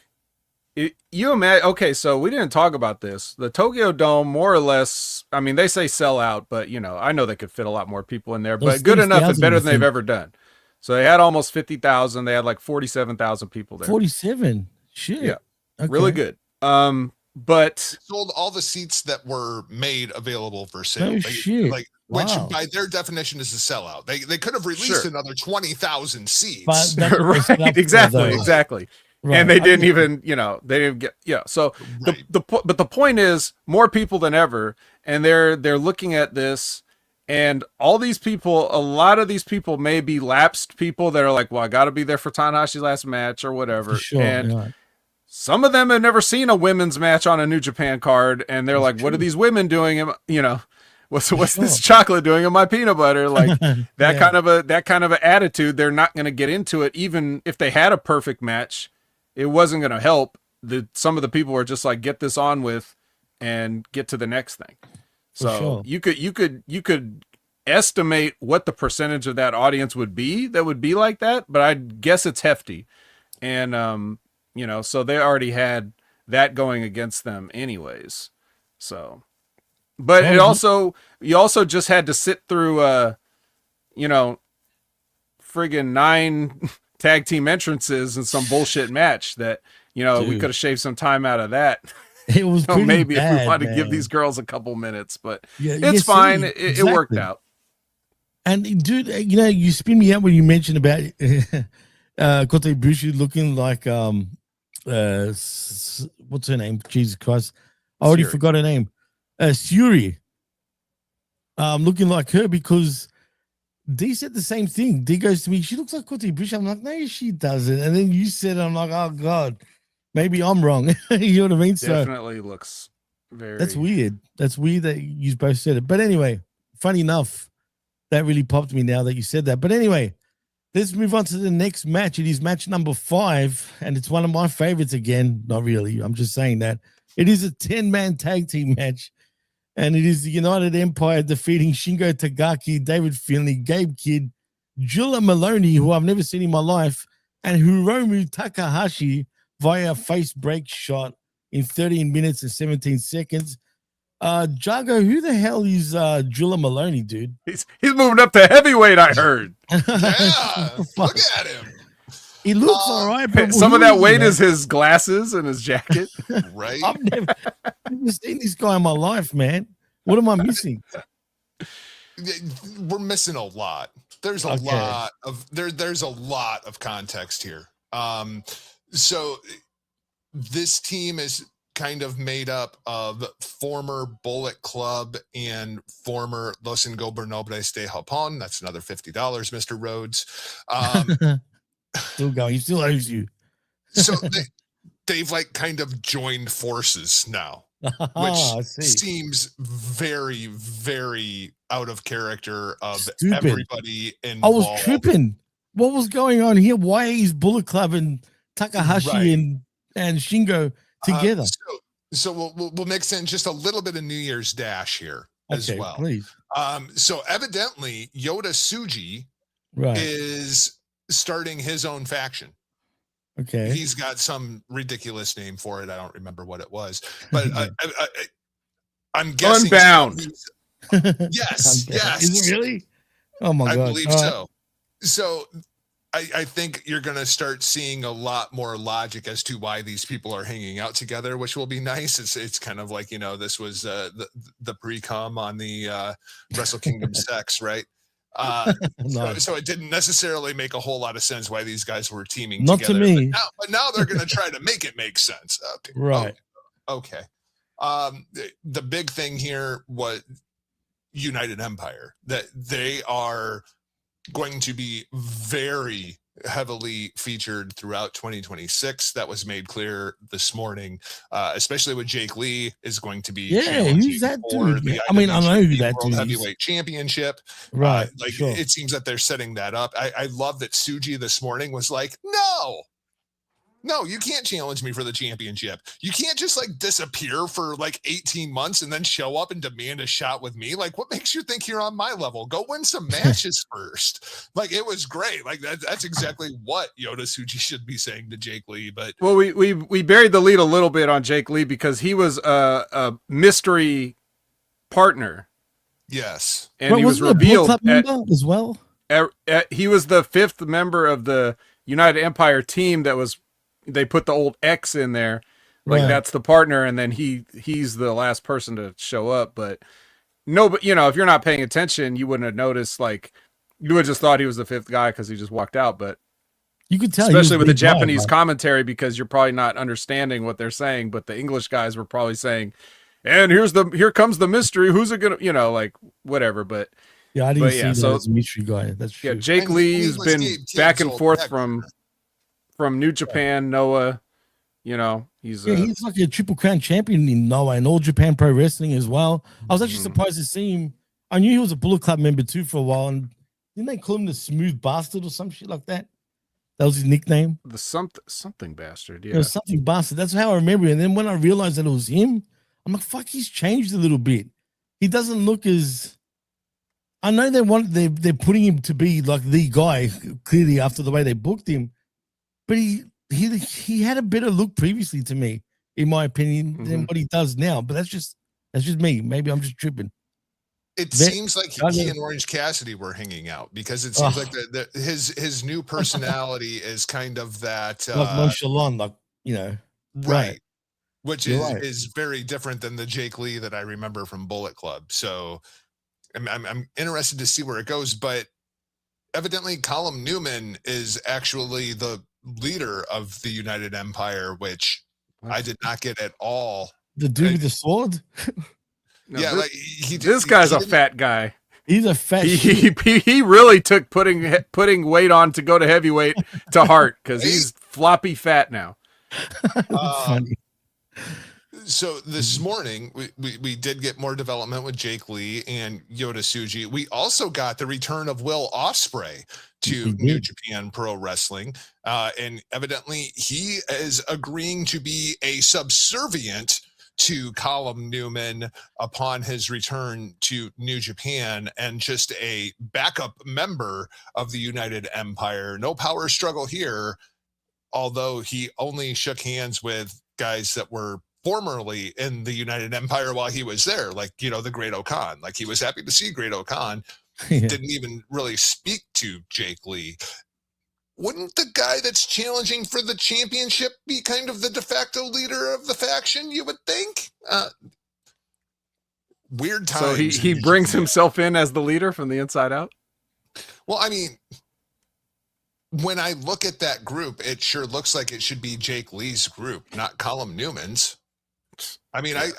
you imagine. Okay, so we didn't talk about this. The Tokyo Dome, more or less. I mean, they say sell out, but you know, I know they could fit a lot more people in there. But good enough and better than they've ever done. So they had almost 50,000. They had like 47,000 people there. 47. Shit. Yeah. Okay. Really good. But sold all the seats that were made available for sale. No shit. Like which by their definition is a sellout. They could have released another 20,000 seats. Right. Exactly. Right. And they didn't even, you know, they didn't get So but the point is more people than ever, and they're looking at this. And all these people, a lot of these people may be lapsed people that are like, well, I got to be there for Tanahashi's last match or whatever. Sure, and some of them have never seen a women's match on a New Japan card. And they're like, what are these women doing? You know, what's this chocolate doing in my peanut butter? Like that kind of an attitude. They're not going to get into it. Even if they had a perfect match, it wasn't going to help. Some of the people are just like, get this on with and get to the next thing. So you could estimate what the percentage of that audience would be that would be like that, but I guess it's hefty. And you know, so they already had that going against them anyways. So but you also just had to sit through you know, friggin' 9 tag team entrances and some bullshit match that, you know, we could have shaved some time out of that. It was maybe bad, if we want to give these girls a couple minutes, but it's fine. It worked out. And dude, you know, you spin me out when you mentioned about Kota Ibushi looking like what's her name? Jesus Christ, I already forgot her name. Suri. Looking like her because D said the same thing. D goes to me, she looks like Kota Ibushi. I'm like, no, she doesn't. And then you said, I'm like, oh God. Maybe I'm wrong. You know what I mean? Definitely looks very... That's weird. That's weird that you both said it. But anyway, funny enough, that really popped me now that you said that. But anyway, let's move on to the next match. It is match number 5, and it's one of my favorites again. Not really. I'm just saying that. It is a 10-man tag team match, and it is the United Empire defeating Shingo Takagi, David Finlay, Gabe Kidd, Jula Maloney, who I've never seen in my life, and Hiromu Takahashi, via face break shot in 13 minutes and 17 seconds. Jargo, who the hell is Jula Maloney, dude? He's moving up to heavyweight, I heard. Yeah, look at him. He looks all right. But some of that weight is his glasses and his jacket. Right? I've never seen this guy in my life, man. What am I missing? We're missing a lot. There's a lot of there's a lot of context here. So this team is kind of made up of former Bullet Club and former Los Ingobernables de Japón. That's another $50, Mr. Rhodes. Still going. He still owes you. So they've like kind of joined forces now, which seems very, very out of character of Stupid. Everybody involved. I was tripping. What was going on here? Why is Bullet Club and Takahashi and Shingo together? So we'll mix in just a little bit of New Year's Dash here as well. Please. So evidently Yota Tsuji is starting his own faction. Okay. He's got some ridiculous name for it. I don't remember what it was, but I'm guessing Unbound. Yes. Is it really? Oh my God. I believe so. So I think you're going to start seeing a lot more logic as to why these people are hanging out together, which will be nice. It's kind of like, this was the pre-com on the Wrestle Kingdom sex, right? So it didn't necessarily make a whole lot of sense why these guys were teaming together. Not to me. But now they're going to try to make it make sense. Okay. Right. Okay. The big thing here was United Empire, that they are going to be very heavily featured throughout 2026. That was made clear this morning, especially with Jake Lee is going to be who's that dude? I know who that dude is. Heavyweight Championship, right? It seems that they're setting that up. I love that Tsuji this morning was like, no, you can't challenge me for the championship. You can't just like disappear for like 18 months and then show up and demand a shot with me. Like, what makes you think you're on my level? Go win some matches first. Like, it was great. Like that's exactly what Yota Tsuji should be saying to Jake Lee. But we buried the lead a little bit on Jake Lee because he was a mystery partner. Yes, and he was revealed as well. He was the 5th member of the United Empire team that was. They put the old X in there, like that's the partner, and then he's the last person to show up. But if you're not paying attention, you wouldn't have noticed. Like, you would have just thought he was the 5th guy because he just walked out. But you could tell, especially with the Japanese commentary, because you're probably not understanding what they're saying. But the English guys were probably saying, "And here comes the mystery. Who's it gonna, like whatever." But I didn't see that as a mystery guy. That's true. Yeah, Jake Lee's been back and forth from New Japan, Noah, he's like a Triple Crown champion in Noah and All Japan Pro Wrestling as well. I was actually surprised to see him. I knew he was a Bullet Club member too for a while, and didn't they call him the Smooth Bastard or some shit like that? That was his nickname. The something bastard. Yeah, it was something bastard. That's how I remember it. And then when I realized that it was him, I'm like, fuck, he's changed a little bit. He doesn't look as. I know they're putting him to be like the guy clearly after the way they booked him. But he had a better look previously to me, in my opinion, than what he does now. But that's just me. Maybe I'm just tripping. It seems like he and Orange Cassidy were hanging out because it seems like his new personality is kind of that like nonchalant, right, which is very different than the Jake Lee that I remember from Bullet Club. So I'm interested to see where it goes. But evidently, Colum Newman is actually the leader of the United Empire, which I did not get at all. The dude with the sword? No, this guy's a fat guy. He's a fat. He really took putting weight on to go to heavyweight to heart because he's floppy fat now. Funny. So this morning we did get more development with Jake Lee and Yota Tsuji. We also got the return of Will Ospreay to New Japan Pro Wrestling, and evidently he is agreeing to be a subservient to Colum Newman upon his return to New Japan and just a backup member of the United Empire. No power struggle here, although he only shook hands with guys that were formerly in the United Empire while he was there, like, the Great O'Khan. Like, he was happy to see Great O'Khan. Didn't even really speak to Jake Lee. Wouldn't the guy that's challenging for the championship be kind of the de facto leader of the faction, you would think? Weird times. So he brings himself in as the leader from the inside out? Well, I mean, when I look at that group, it sure looks like it should be Jake Lee's group, not Colum Newman's. I mean, I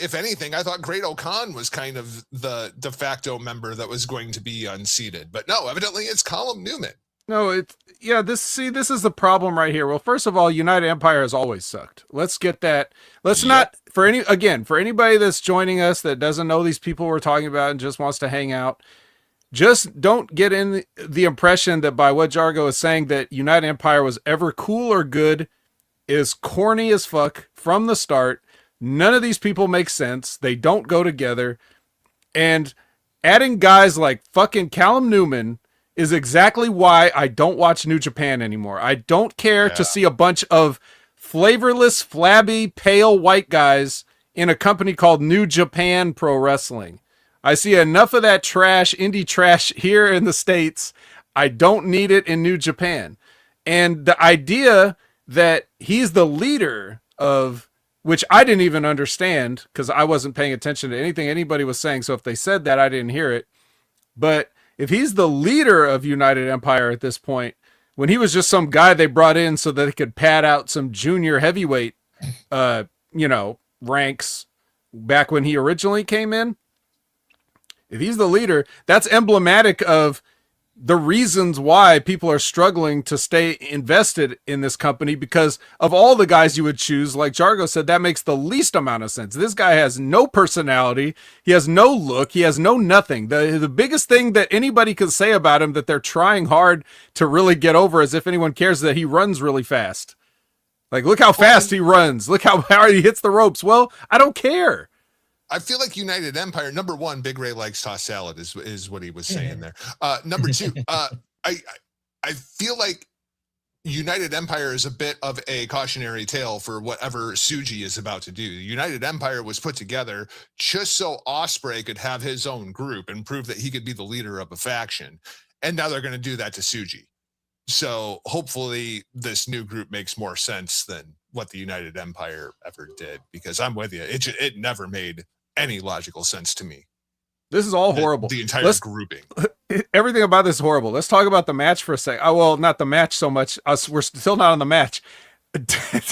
if anything, I thought Great O'Khan was kind of the de facto member that was going to be unseated, but no, evidently it's Colin Newman. No, this is the problem right here. Well, first of all, United Empire has always sucked. Let's get that. Let's not, for anybody that's joining us that doesn't know these people we're talking about and just wants to hang out, just don't get in the impression that by what Jargo is saying that United Empire was ever cool or good. Is corny as fuck from the start. None of these people make sense. They don't go together. And adding guys like fucking Callum Newman is exactly why I don't watch New Japan anymore. I don't care to see a bunch of flavorless, flabby, pale white guys in a company called New Japan Pro Wrestling. I see enough of that trash, indie trash here in the States. I don't need it in New Japan. And the idea that he's the leader of, which I didn't even understand because I wasn't paying attention to anything anybody was saying. So if they said that, I didn't hear it. But if he's the leader of United Empire at this point, when he was just some guy they brought in so that they could pad out some junior heavyweight, ranks back when he originally came in, if he's the leader, that's emblematic of the reasons why people are struggling to stay invested in this company, because of all the guys you would choose, like Jargo said, that makes the least amount of sense. This guy has no personality. He has no look. He has no nothing. The biggest thing that anybody could say about him that they're trying hard to really get over, as if anyone cares, that he runs really fast. Like, look how fast he runs. Look how hard he hits the ropes. Well, I don't care. I feel like United Empire, number one, Big Ray likes tossed salad is what he was saying there. Number two, I feel like United Empire is a bit of a cautionary tale for whatever Tsuji is about to do. United Empire was put together just so Ospreay could have his own group and prove that he could be the leader of a faction. And now they're going to do that to Tsuji. So hopefully this new group makes more sense than what the United Empire ever did, because I'm with you. It never made any logical sense to me. This is all horrible. The entire grouping. Everything about this is horrible. Let's talk about the match for a sec. Oh, well, not the match so much. We're still not on the match.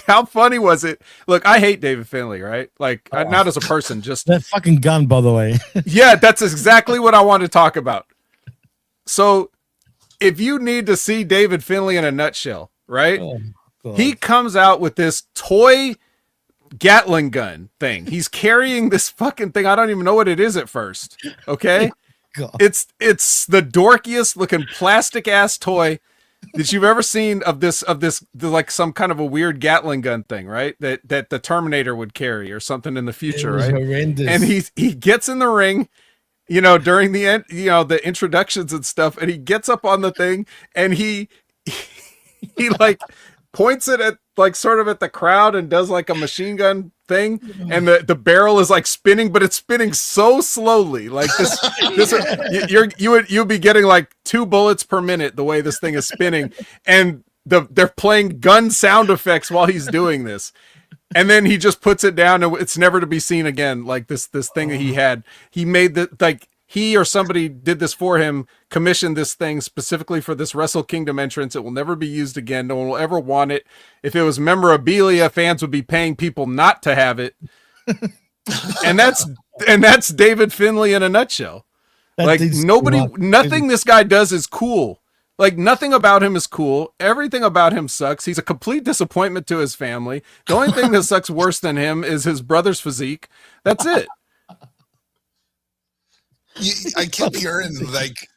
How funny was it? Look, I hate David Finlay, right? Like, not as a person, just that fucking gun, by the way. Yeah, that's exactly what I want to talk about. So, if you need to see David Finlay in a nutshell, right? He comes out with this toy Gatling gun thing. He's carrying this fucking thing. I don't even know what it is at first. Okay. It's the dorkiest looking plastic ass toy that you've ever seen of this like some kind of a weird Gatling gun thing, right? That the Terminator would carry or something in the future, right? Horrendous. And he gets in the ring, during the end, the introductions and stuff, and he gets up on the thing and he like points it at like sort of at the crowd and does like a machine gun thing, and the barrel is like spinning, but it's spinning so slowly, like you'd be getting like 2 bullets per minute the way this thing is spinning, and they're playing gun sound effects while he's doing this, and then he just puts it down and it's never to be seen again. Like this thing that he made that, like, he or somebody did this for him, commissioned this thing specifically for this Wrestle Kingdom entrance. It will never be used again. No one will ever want it. If it was memorabilia, fans would be paying people not to have it. and that's David Finlay in a nutshell. Like, nothing this guy does is cool. Like, nothing about him is cool. Everything about him sucks. He's a complete disappointment to his family. The only thing that sucks worse than him is his brother's physique. That's it. I kept hearing like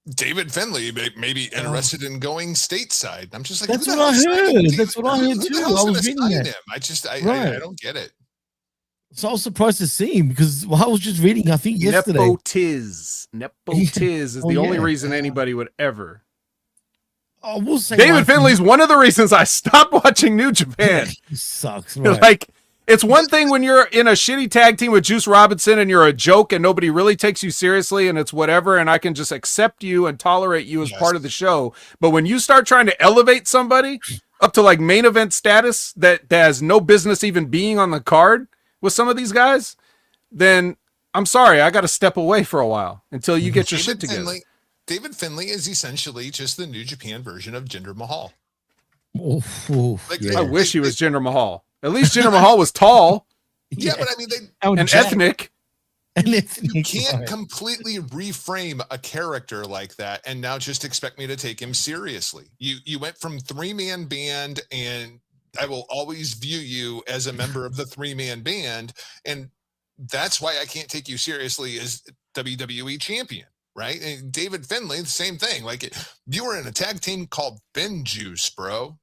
David Finlay may be interested in going stateside. I'm just like, that's what I heard. That's what I heard too. I was reading him. I don't get it. So I was surprised to see him because I was just reading, I think yesterday. Nepotiz is the only reason anybody would ever. I will say David Finlay's one of the reasons I stopped watching New Japan. He sucks. Right? Like, it's one thing when you're in a shitty tag team with Juice Robinson and you're a joke and nobody really takes you seriously and it's whatever, and I can just accept you and tolerate you as part of the show. But when you start trying to elevate somebody up to like main event status that has no business even being on the card with some of these guys, then I'm sorry, I got to step away for a while until you get your shit together. David Finlay is essentially just the New Japan version of Jinder Mahal. I wish he was Jinder Mahal. At least Jinder Mahal was tall. Yeah, but I mean, and ethnic. And you can't completely reframe a character like that and now just expect me to take him seriously. You went from 3-man band, and I will always view you as a member of the 3-man band, and that's why I can't take you seriously as WWE champion, right? And David Finlay, the same thing. Like, you were in a tag team called Fin Juice, bro.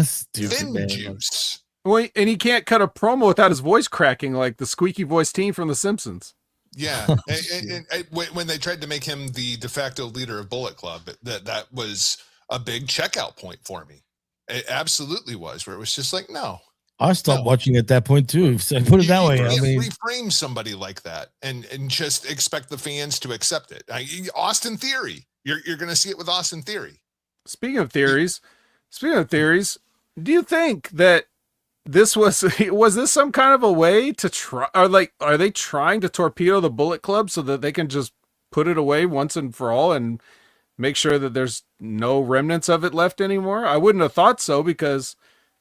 Stupid, Fin man. Juice. Well, and he can't cut a promo without his voice cracking like the squeaky voice team from The Simpsons. Yeah, and when they tried to make him the de facto leader of Bullet Club, that was a big checkout point for me. It absolutely was, where it was just like, no. I stopped watching at that point too. So put it that way. You I mean, reframe somebody like that and just expect the fans to accept it. Austin Theory, you're going to see it with Austin Theory. Speaking of theories, do you think that this was this some kind of a way to try, or like, are they trying to torpedo the Bullet Club so that they can just put it away once and for all and make sure that there's no remnants of it left anymore? I wouldn't have thought so, because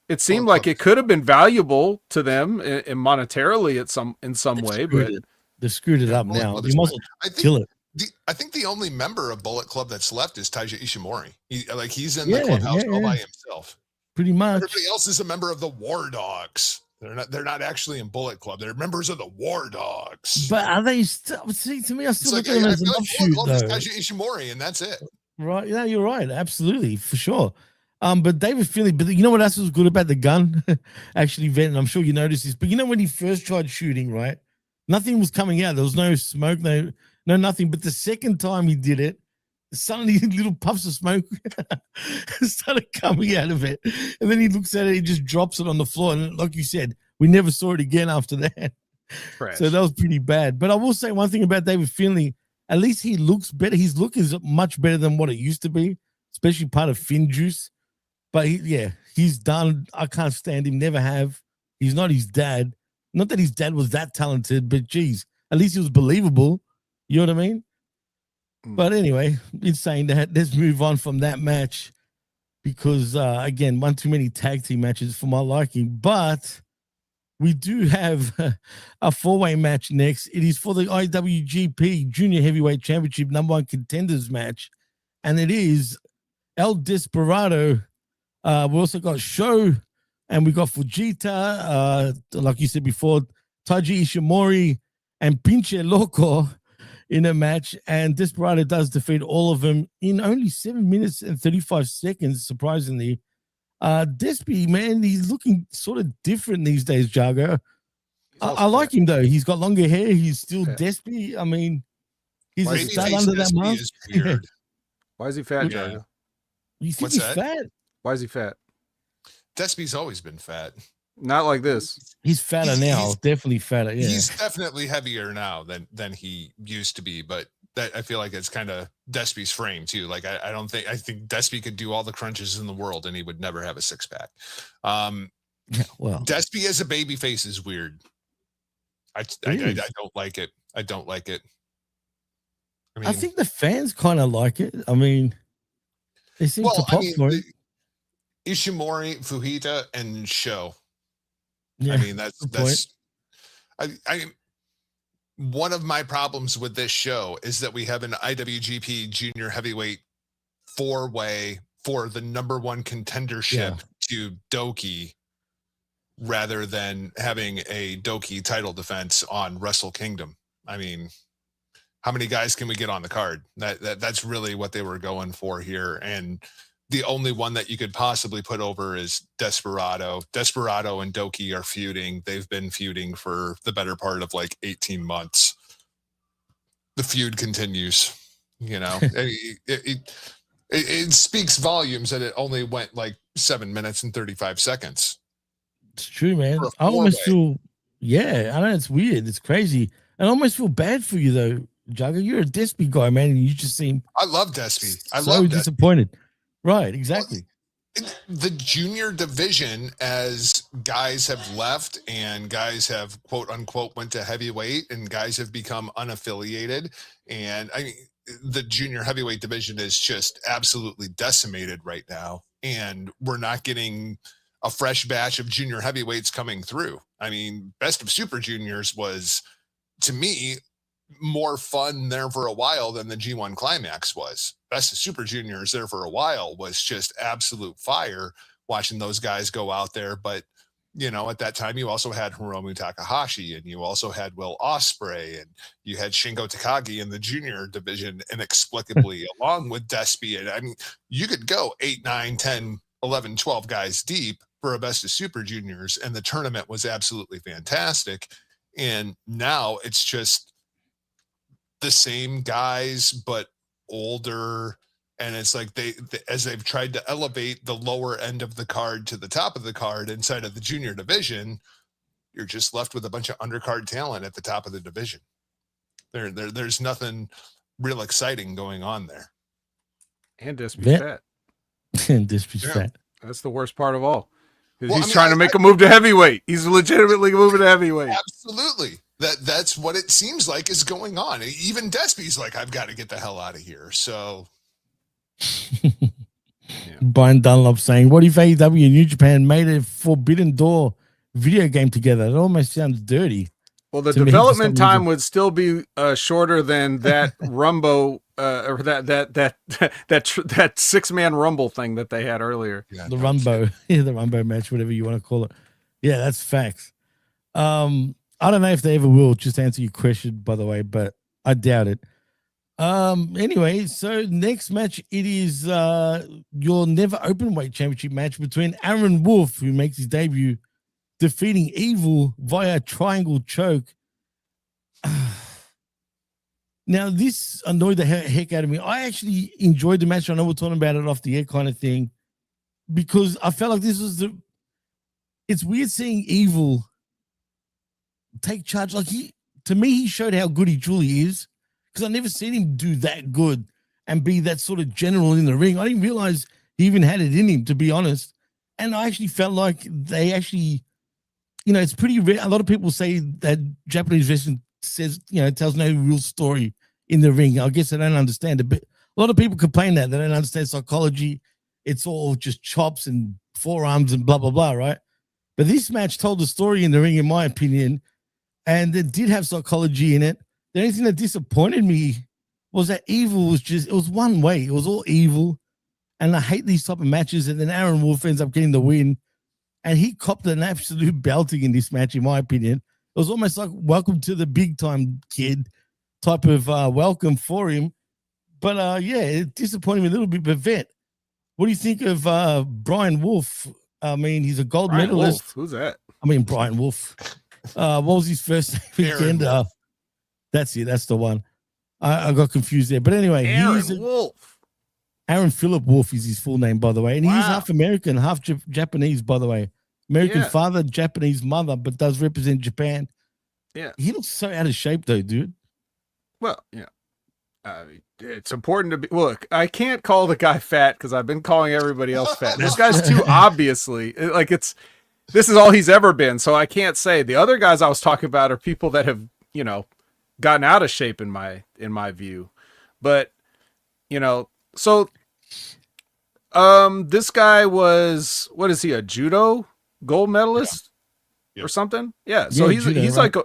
it seemed like it could have been valuable to them in monetarily in some way, but they screwed it up now. You must kill it. I think the only member of Bullet Club that's left is Taija Ishimori. He's in the clubhouse all by himself. Pretty much. Everybody else is a member of the War Dogs. They're not actually in Bullet Club. They're members of the War Dogs. But are they still? See, to me, I still look like, at them as an like offshoot, Bullet though. Club is Taija Ishimori, and that's it. Right? Yeah, you're right. Absolutely, for sure. But David Finlay, but you know what else was good about the gun? Actually, Vet, and I'm sure you noticed this, but you know when he first tried shooting, right? Nothing was coming out. There was no smoke, no nothing. But the second time he did it, suddenly little puffs of smoke started coming out of it. And then he looks at it, he just drops it on the floor. And like you said, we never saw it again after that. Fresh. So that was pretty bad. But I will say one thing about David Finlay. At least he looks better. His look is much better than what it used to be, especially part of Fin Juice. But he's done. I can't stand him. Never have. He's not his dad. Not that his dad was that talented, but geez, at least he was believable. You know what I mean? But anyway, in saying that, let's move on from that match because, again, one too many tag team matches for my liking. But we do have a four-way match next. It is for the IWGP Junior Heavyweight Championship #1 contenders match. And it is El Desperado. We also got Sho, and we got Fujita, like you said before, Taiji Ishimori, and Pinche Loco in a match. And Desperado does defeat all of them in only 7 minutes and 35 seconds, surprisingly. Despy, man, he's looking sort of different these days, Jargo. I like him, though. He's got longer hair. He's still Despy. I mean, he's a stud under that mask. Weird. Why is he fat, Jargo? You think he's fat? Why is he fat? Despy's always been fat. Not like this. He's fatter now. Definitely fatter. Yeah. He's definitely heavier now than he used to be, but that I feel like it's kind of Despy's frame too. Like I think Despy could do all the crunches in the world and he would never have a six-pack. Well, Despy as a baby face is weird. I don't like it. I don't like it. I think the fans kind of like it. I mean, they seem to pop for it. Ishimori, Fujita, and Sho. Yeah, I mean, that's one of my problems with this show is that we have an IWGP Junior Heavyweight four-way for the #1 contendership to Doki, rather than having a Doki title defense on Wrestle Kingdom. I mean, how many guys can we get on the card? That's really what they were going for here, and the only one that you could possibly put over is Desperado. Desperado and Doki are feuding. They've been feuding for the better part of like 18 months. The feud continues. You know, it speaks volumes that it only went like 7 minutes and 35 seconds. It's true, man. I almost feel, I know it's weird. It's crazy. I almost feel bad for you though, Jargo. You're a Despy guy, man, and you just seem I love Despy. I so love disappointed. Right, exactly. The junior division, as guys have left and guys have quote unquote went to heavyweight and guys have become unaffiliated, and I mean the junior heavyweight division is just absolutely decimated right now, and we're not getting a fresh batch of junior heavyweights coming through. I mean, Best of Super Juniors was, to me, more fun there for a while than the G1 Climax was. Best of Super Juniors there for a while was just absolute fire watching those guys go out there. But, you know, at that time, you also had Hiromu Takahashi, and you also had Will Ospreay, and you had Shingo Takagi in the junior division inexplicably, along with Despy. And I mean, you could go 8, 9, 10, 11, 12 guys deep for a Best of Super Juniors, and the tournament was absolutely fantastic. And now it's just the same guys, but older. And it's like as they've tried to elevate the lower end of the card to the top of the card inside of the junior division, you're just left with a bunch of undercard talent at the top of the division. There's nothing real exciting going on there. And Despy's fat. And Despy's fat. That's the worst part of all. Well, he's trying to make a move to heavyweight. He's legitimately moving to heavyweight. Absolutely. That's what it seems like is going on. Even Despy's like, I've got to get the hell out of here. So Brian Dunlop saying, what if AEW and New Japan made a Forbidden Door video game together? It almost sounds dirty. Well, the development time would still be shorter than that Rumbo or that 6-man Rumble thing that they had earlier. Yeah, the Rumbo, the Rumbo match, whatever you want to call it. Yeah, that's facts. I don't know if they ever will, just to answer your question, by the way, but I doubt it. Anyway, so next match, it is your never open weight championship match between Aaron Wolf, who makes his debut, defeating Evil via triangle choke. Now, this annoyed the heck out of me. I actually enjoyed the match. I know we're talking about it off the air kind of thing, because I felt like this was it's weird seeing Evil take charge. Like to me, he showed how good he truly is, because I never seen him do that good and be that sort of general in the ring. I didn't realize he even had it in him, to be honest. And I actually felt like they actually, you know, it's pretty rare. A lot of people say that Japanese wrestling says, you know, tells no real story in the ring. I guess they don't understand it, but a lot of people complain that they don't understand psychology. It's all just chops and forearms and blah, blah, blah, right? But this match told the story in the ring, in my opinion, and it did have psychology in it. The only thing that disappointed me was that Evil was it was one way. It was all Evil. And I hate these type of matches. And then Aaron Wolf ends up getting the win. And he copped an absolute belting in this match, in my opinion. It was almost like welcome to the big time, kid, type of welcome for him. But yeah, it disappointed me a little bit. But Vet, what do you think of Brian Wolf? I mean, he's a gold medalist. Wolf. Who's that? I mean, Brian Wolf. What was his first weekend? That's it. That's the one. I got confused there. But anyway, Wolf. Aaron Phillip Wolf is his full name, by the way. And he's half American, half Japanese, by the way. American father, Japanese mother, but does represent Japan. Yeah. He looks so out of shape, though, dude. Well, yeah. It's important to be. Look, I can't call the guy fat because I've been calling everybody else fat. This guy's too obviously like this is all he's ever been. So I can't say. The other guys I was talking about are people that have, you know, gotten out of shape in my view. But, you know, so this guy was, what is he, a judo gold medalist or something? Yeah. So he's right? Like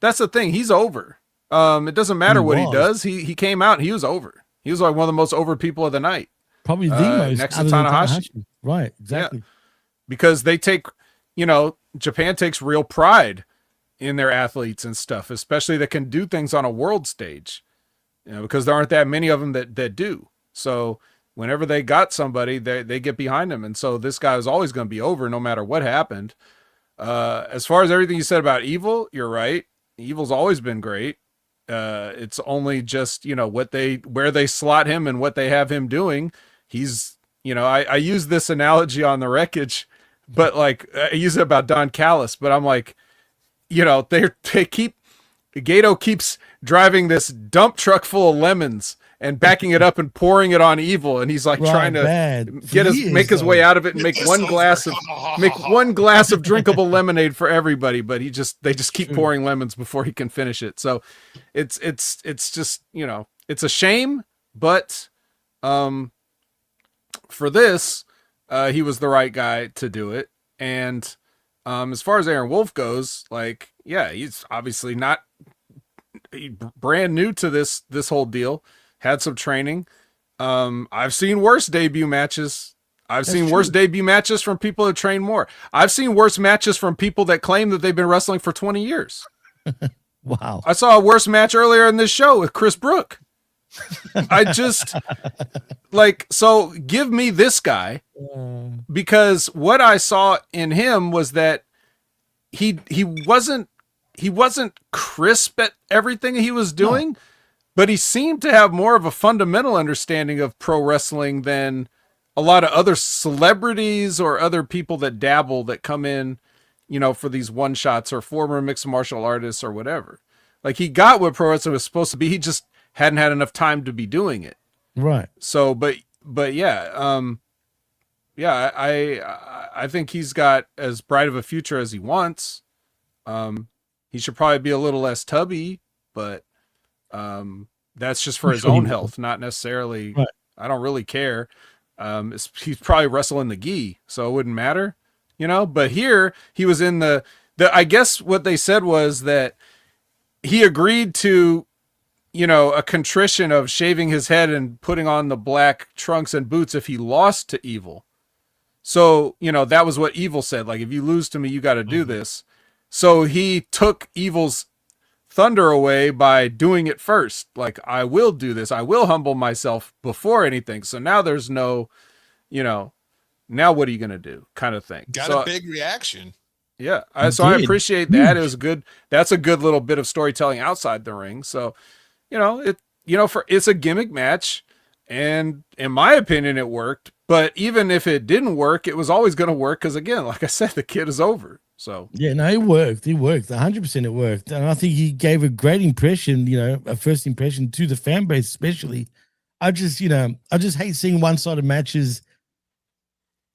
that's the thing. He's over. It doesn't matter what he does. He came out and he was over. He was like one of the most over people of the night. Probably the most next to Tanahashi. Right, exactly. Yeah. Because they take, you know, Japan takes real pride in their athletes and stuff, especially that can do things on a world stage, you know, because there aren't that many of them that do. So whenever they got somebody, they get behind them. And so this guy was always going to be over no matter what happened. As far as everything you said about Evil, you're right. Evil's always been great. It's only just, you know, where they slot him and what they have him doing. He's, you know, I use this analogy on the Wreckage, but like I use it about Don Callis, but I'm like, you know, Gato keeps driving this dump truck full of lemons and backing it up and pouring it on Evil, and he's like trying to make his way out of it and make one glass of drinkable lemonade for everybody, but they just keep pouring lemons before he can finish it. So it's just, you know, it's a shame, but for this he was the right guy to do it. And as far as Aaron Wolf goes, like, yeah, he's obviously not brand new to this whole deal. Had some training. I've seen worse debut matches. I've That's seen true. worse debut matches from people that train more. I've seen worse matches from people that claim that they've been wrestling for 20 years. Wow. I saw a worse match earlier in this show with Chris Brook. I just like, so give me this guy, because what I saw in him was that he wasn't crisp at everything he was doing, but he seemed to have more of a fundamental understanding of pro wrestling than a lot of other celebrities or other people that dabble, that come in, for these one shots, or former mixed martial artists or whatever. Like, he got what pro wrestling was supposed to be. He just hadn't had enough time to be doing it. Right. So, but yeah, I think he's got as bright of a future as he wants. He should probably be a little less tubby, but that's just for his own health, not necessarily. Right. I don't really care. He's probably wrestling the gi, so it wouldn't matter, But here he was in the. I guess what they said was that he agreed to, a contrition of shaving his head and putting on the black trunks and boots if he lost to Evil. So, that was what Evil said. Like, if you lose to me, you got to do this. So he took Evil's thunder away by doing it first. Like, I will do this. I will humble myself before anything. So now there's no, now what are you going to do kind of thing. Got a big reaction. Yeah. So I appreciate that. It was good. That's a good little bit of storytelling outside the ring. So, it's a gimmick match, and in my opinion, it worked. But even if it didn't work, it was always going to work. Cause again, like I said, the kid is over. So yeah, no, it worked. It worked. 100% it worked. And I think he gave a great impression, a first impression to the fan base, especially. I just hate seeing one-sided matches,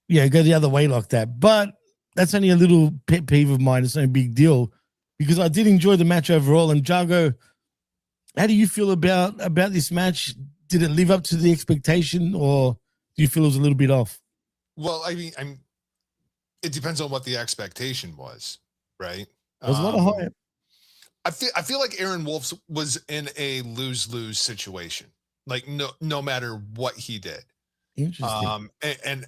go the other way like that. But that's only a little pet peeve of mine. It's no big deal, because I did enjoy the match overall. And Jargo, how do you feel about this match? Did it live up to the expectation, or do you feel it was a little bit off? Well, I mean, it depends on what the expectation was, right? There's a lot of hype. I feel like Aaron Wolf was in a lose-lose situation. Like, no matter what he did. Interesting. And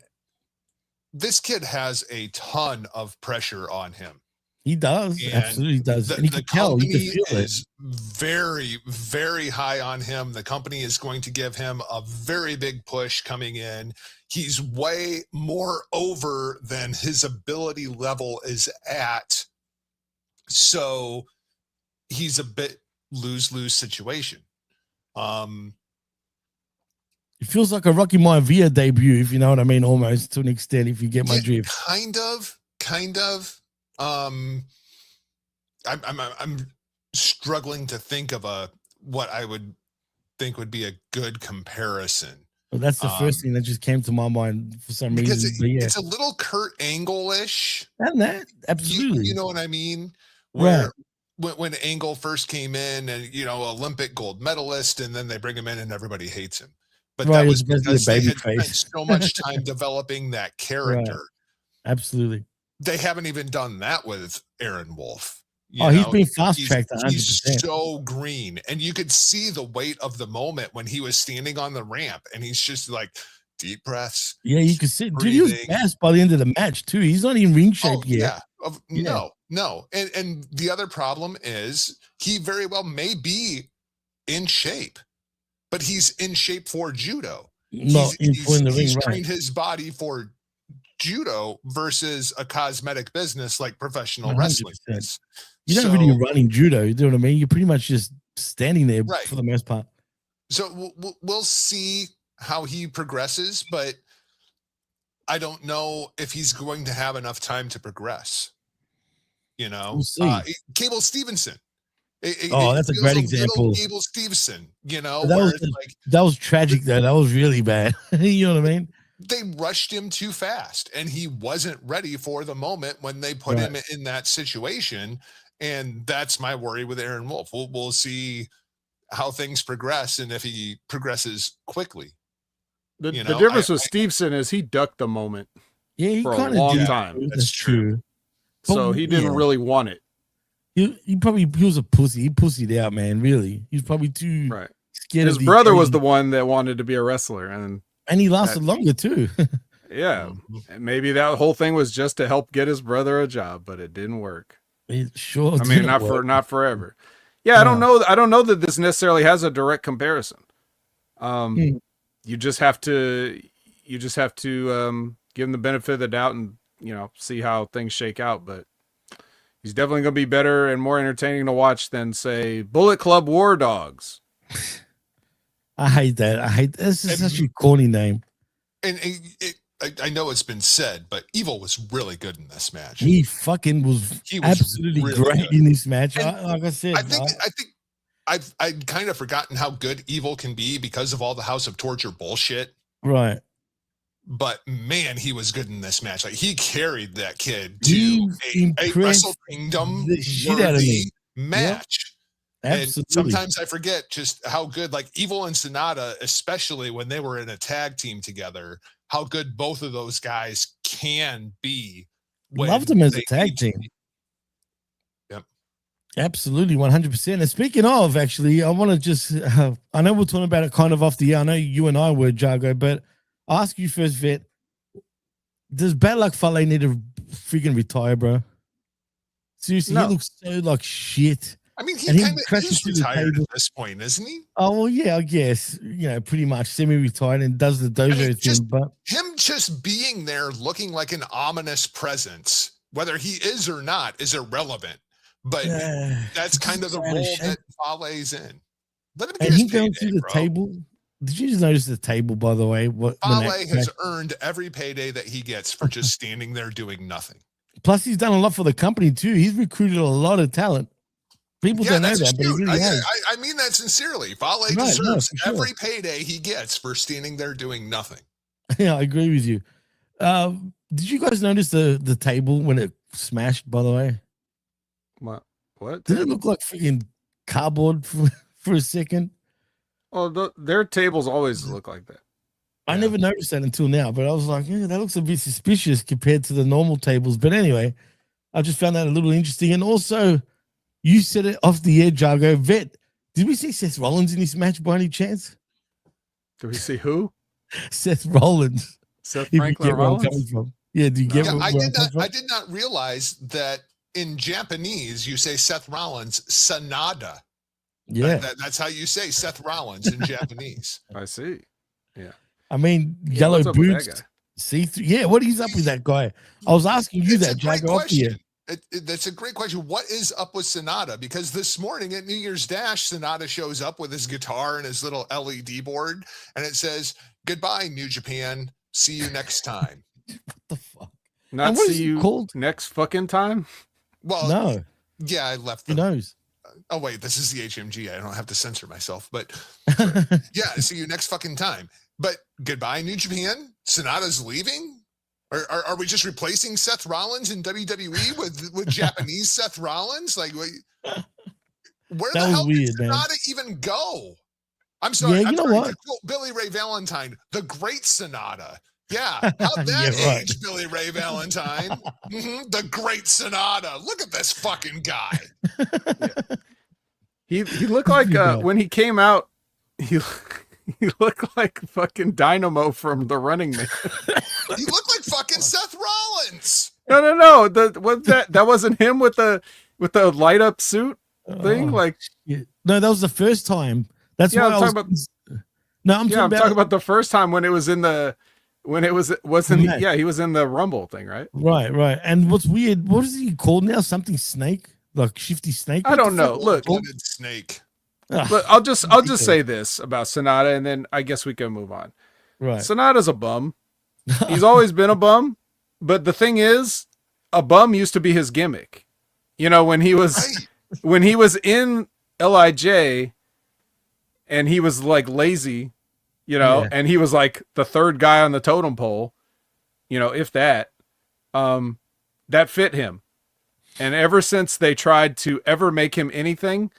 this kid has a ton of pressure on him. He does. And absolutely does. And you can tell, you can feel it. Very, very high on him. The company is going to give him a very big push coming in. He's way more over than his ability level is at. So he's a bit lose-lose situation. It feels like a Rocky Maivia debut, if you know what I mean, almost, to an extent, if you get my drift. Kind of. I'm struggling to think of what I would think would be a good comparison. Well, that's the first thing that just came to my mind for some reason. It's a little Kurt Angle-ish. And that, absolutely. You know what I mean? Right. When Angle first came in, and Olympic gold medalist, and then they bring him in and everybody hates him. But that was because they had spent so much time developing that character. Right. Absolutely. They haven't even done that with Aaron Wolf. He's been fast-tracked 100%. He's so green. And you could see the weight of the moment when he was standing on the ramp, and he's just like, deep breaths. Yeah, you could see. Dude, he was fast by the end of the match, too. He's not in ring shape yet. Yeah. No. And the other problem is he very well may be in shape, but he's in shape for judo. He's trained his body for judo versus a cosmetic business like professional 100%. Wrestling is. You don't really run in judo, you know what I mean? You're pretty much just standing there for the most part. So we'll see how he progresses, but I don't know if he's going to have enough time to progress. We'll see. Cable Stevenson. That's a great example. Cable Stevenson, that was tragic though. That was really bad. You know what I mean? They rushed him too fast, and he wasn't ready for the moment when they put him in that situation. And that's my worry with Aaron Wolf. We'll see how things progress, and if he progresses quickly. The difference with Stevenson is he ducked the moment. Yeah, he for a kind of long did. time. That's true. So But, he didn't really want it. He was a pussy. He pussied out, man. Really, he was probably too scared. His brother was the one that wanted to be a wrestler, and he lasted longer too. Yeah, and maybe that whole thing was just to help get his brother a job, but it didn't work. It sure. I mean, not forever. Yeah, no. I don't know that this necessarily has a direct comparison. You just have to give him the benefit of the doubt and see how things shake out. But he's definitely going to be better and more entertaining to watch than, say, Bullet Club War Dogs. I hate that. This is such a corny name. And I know it's been said, but Evil was really good in this match. He was absolutely really great in this match. Like I said, I think I'd kind of forgotten how good Evil can be because of all the House of Torture bullshit. Right. But man, he was good in this match. Like, he carried that kid to a Wrestle Kingdom worthy match. Yep. Absolutely. And sometimes I forget just how good, like, Evil and Sonata, especially when they were in a tag team together, how good both of those guys can be. Loved them as a tag team. Yep. Absolutely, 100%. And speaking of, actually, I want to just, I know we're talking about it kind of off the air. I know you and I were, Jargo, but I'll ask you first, Vet. Does Bad Luck Fale need to freaking retire, bro? Seriously, he looks so like shit. I mean, he kind of is retired at this point, isn't he? Oh, well, yeah, I guess. Pretty much semi-retired and does the dojo thing. But him just being there looking like an ominous presence, whether he is or not, is irrelevant. But that's kind of the role that Fale's in. Let him get his payday, through the table. Did you just notice the table, by the way? Fale has earned every payday that he gets for just standing there doing nothing. Plus, he's done a lot for the company, too. He's recruited a lot of talent. People don't know that, but he really has. I mean that sincerely. Fale deserves every payday he gets for standing there doing nothing. Yeah, I agree with you. Did you guys notice the table when it smashed, by the way? What? Did it look like freaking cardboard for a second? Oh, their tables always look like that. I never noticed that until now, but I was like, that looks a bit suspicious compared to the normal tables. But anyway, I just found that a little interesting. And also, you said it off the air, Jargo. Vet, did we see Seth Rollins in this match by any chance? Did we see who? Seth Rollins. Seth Franklin Rollins? Yeah, do you get where I did not realize that in Japanese, you say Seth Rollins, Sanada. Yeah. That's how you say Seth Rollins in Japanese. I see. Yeah. I mean, yellow boots, see-through. Yeah, what is up with that guy? I was asking you that, Jargo, off the air. That's a great question. What is up with Sonata? Because this morning at New Year's Dash, Sonata shows up with his guitar and his little LED board, and it says, "Goodbye, New Japan. See you next time." What the fuck? Not see you next fucking time? Well, no. Yeah, I left. Who knows? Oh wait, this is the HMG. I don't have to censor myself, but yeah, see you next fucking time. But goodbye, New Japan. Sonata's leaving. Are we just replacing Seth Rollins in WWE with Japanese Seth Rollins? Like, where the hell did Sonata even go? I'm sorry. Yeah, you know what? Billy Ray Valentine, the great Sonata. Yeah, how'd that age, Billy Ray Valentine? The great Sonata. Look at this fucking guy. He looked like when he came out. He looked like fucking Dynamo from The Running Man. He looked like fucking Seth Rollins. No. That wasn't him with the light up suit thing. No, that was the first time. That's why I'm talking about. I'm talking about the first time when it was in the he was in the Rumble thing, right? Right. And what's weird? What is he called now? Something Snake, like Shifty Snake. I don't know. Look, Snake. But I'll just say this about Sonata, and then I guess we can move on. Right. Sonata's a bum. He's always been a bum. But the thing is, a bum used to be his gimmick. When he was in LIJ and he was like lazy, and he was like the third guy on the totem pole, if that, that fit him. And ever since they tried to ever make him anything,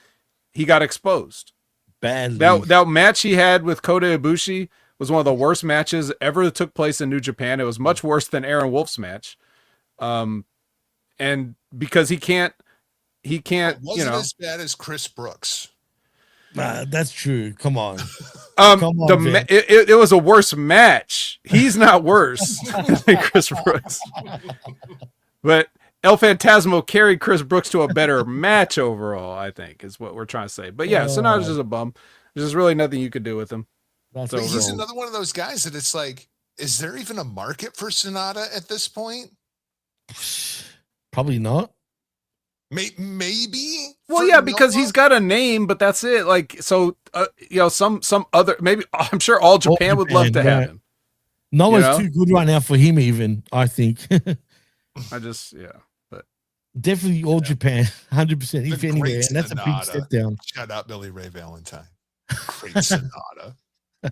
he got exposed badly. That match he had with Kota Ibushi was one of the worst matches ever that took place in New Japan. It was much worse than Aaron Wolf's match. And because he can't, wasn't as bad as Chris Brooks. That's true. Come on. Come on, it was a worse match. He's not worse than Chris Brooks. But El Phantasmo carried Chris Brooks to a better match overall, I think, is what we're trying to say. But yeah, Sonata's just a bum. There's just really nothing you could do with him. But he's another one of those guys that it's like, is there even a market for Sonata at this point? Probably not. Maybe. Well, yeah, because he's got a name, but that's it. Like, so, some other, maybe, I'm sure All Japan would love to have him. Noah's too good right now for him, even, I think. But definitely All Japan, 100%. If anywhere, and that's a big step down. Shout out Billy Ray Valentine. Great Sonata.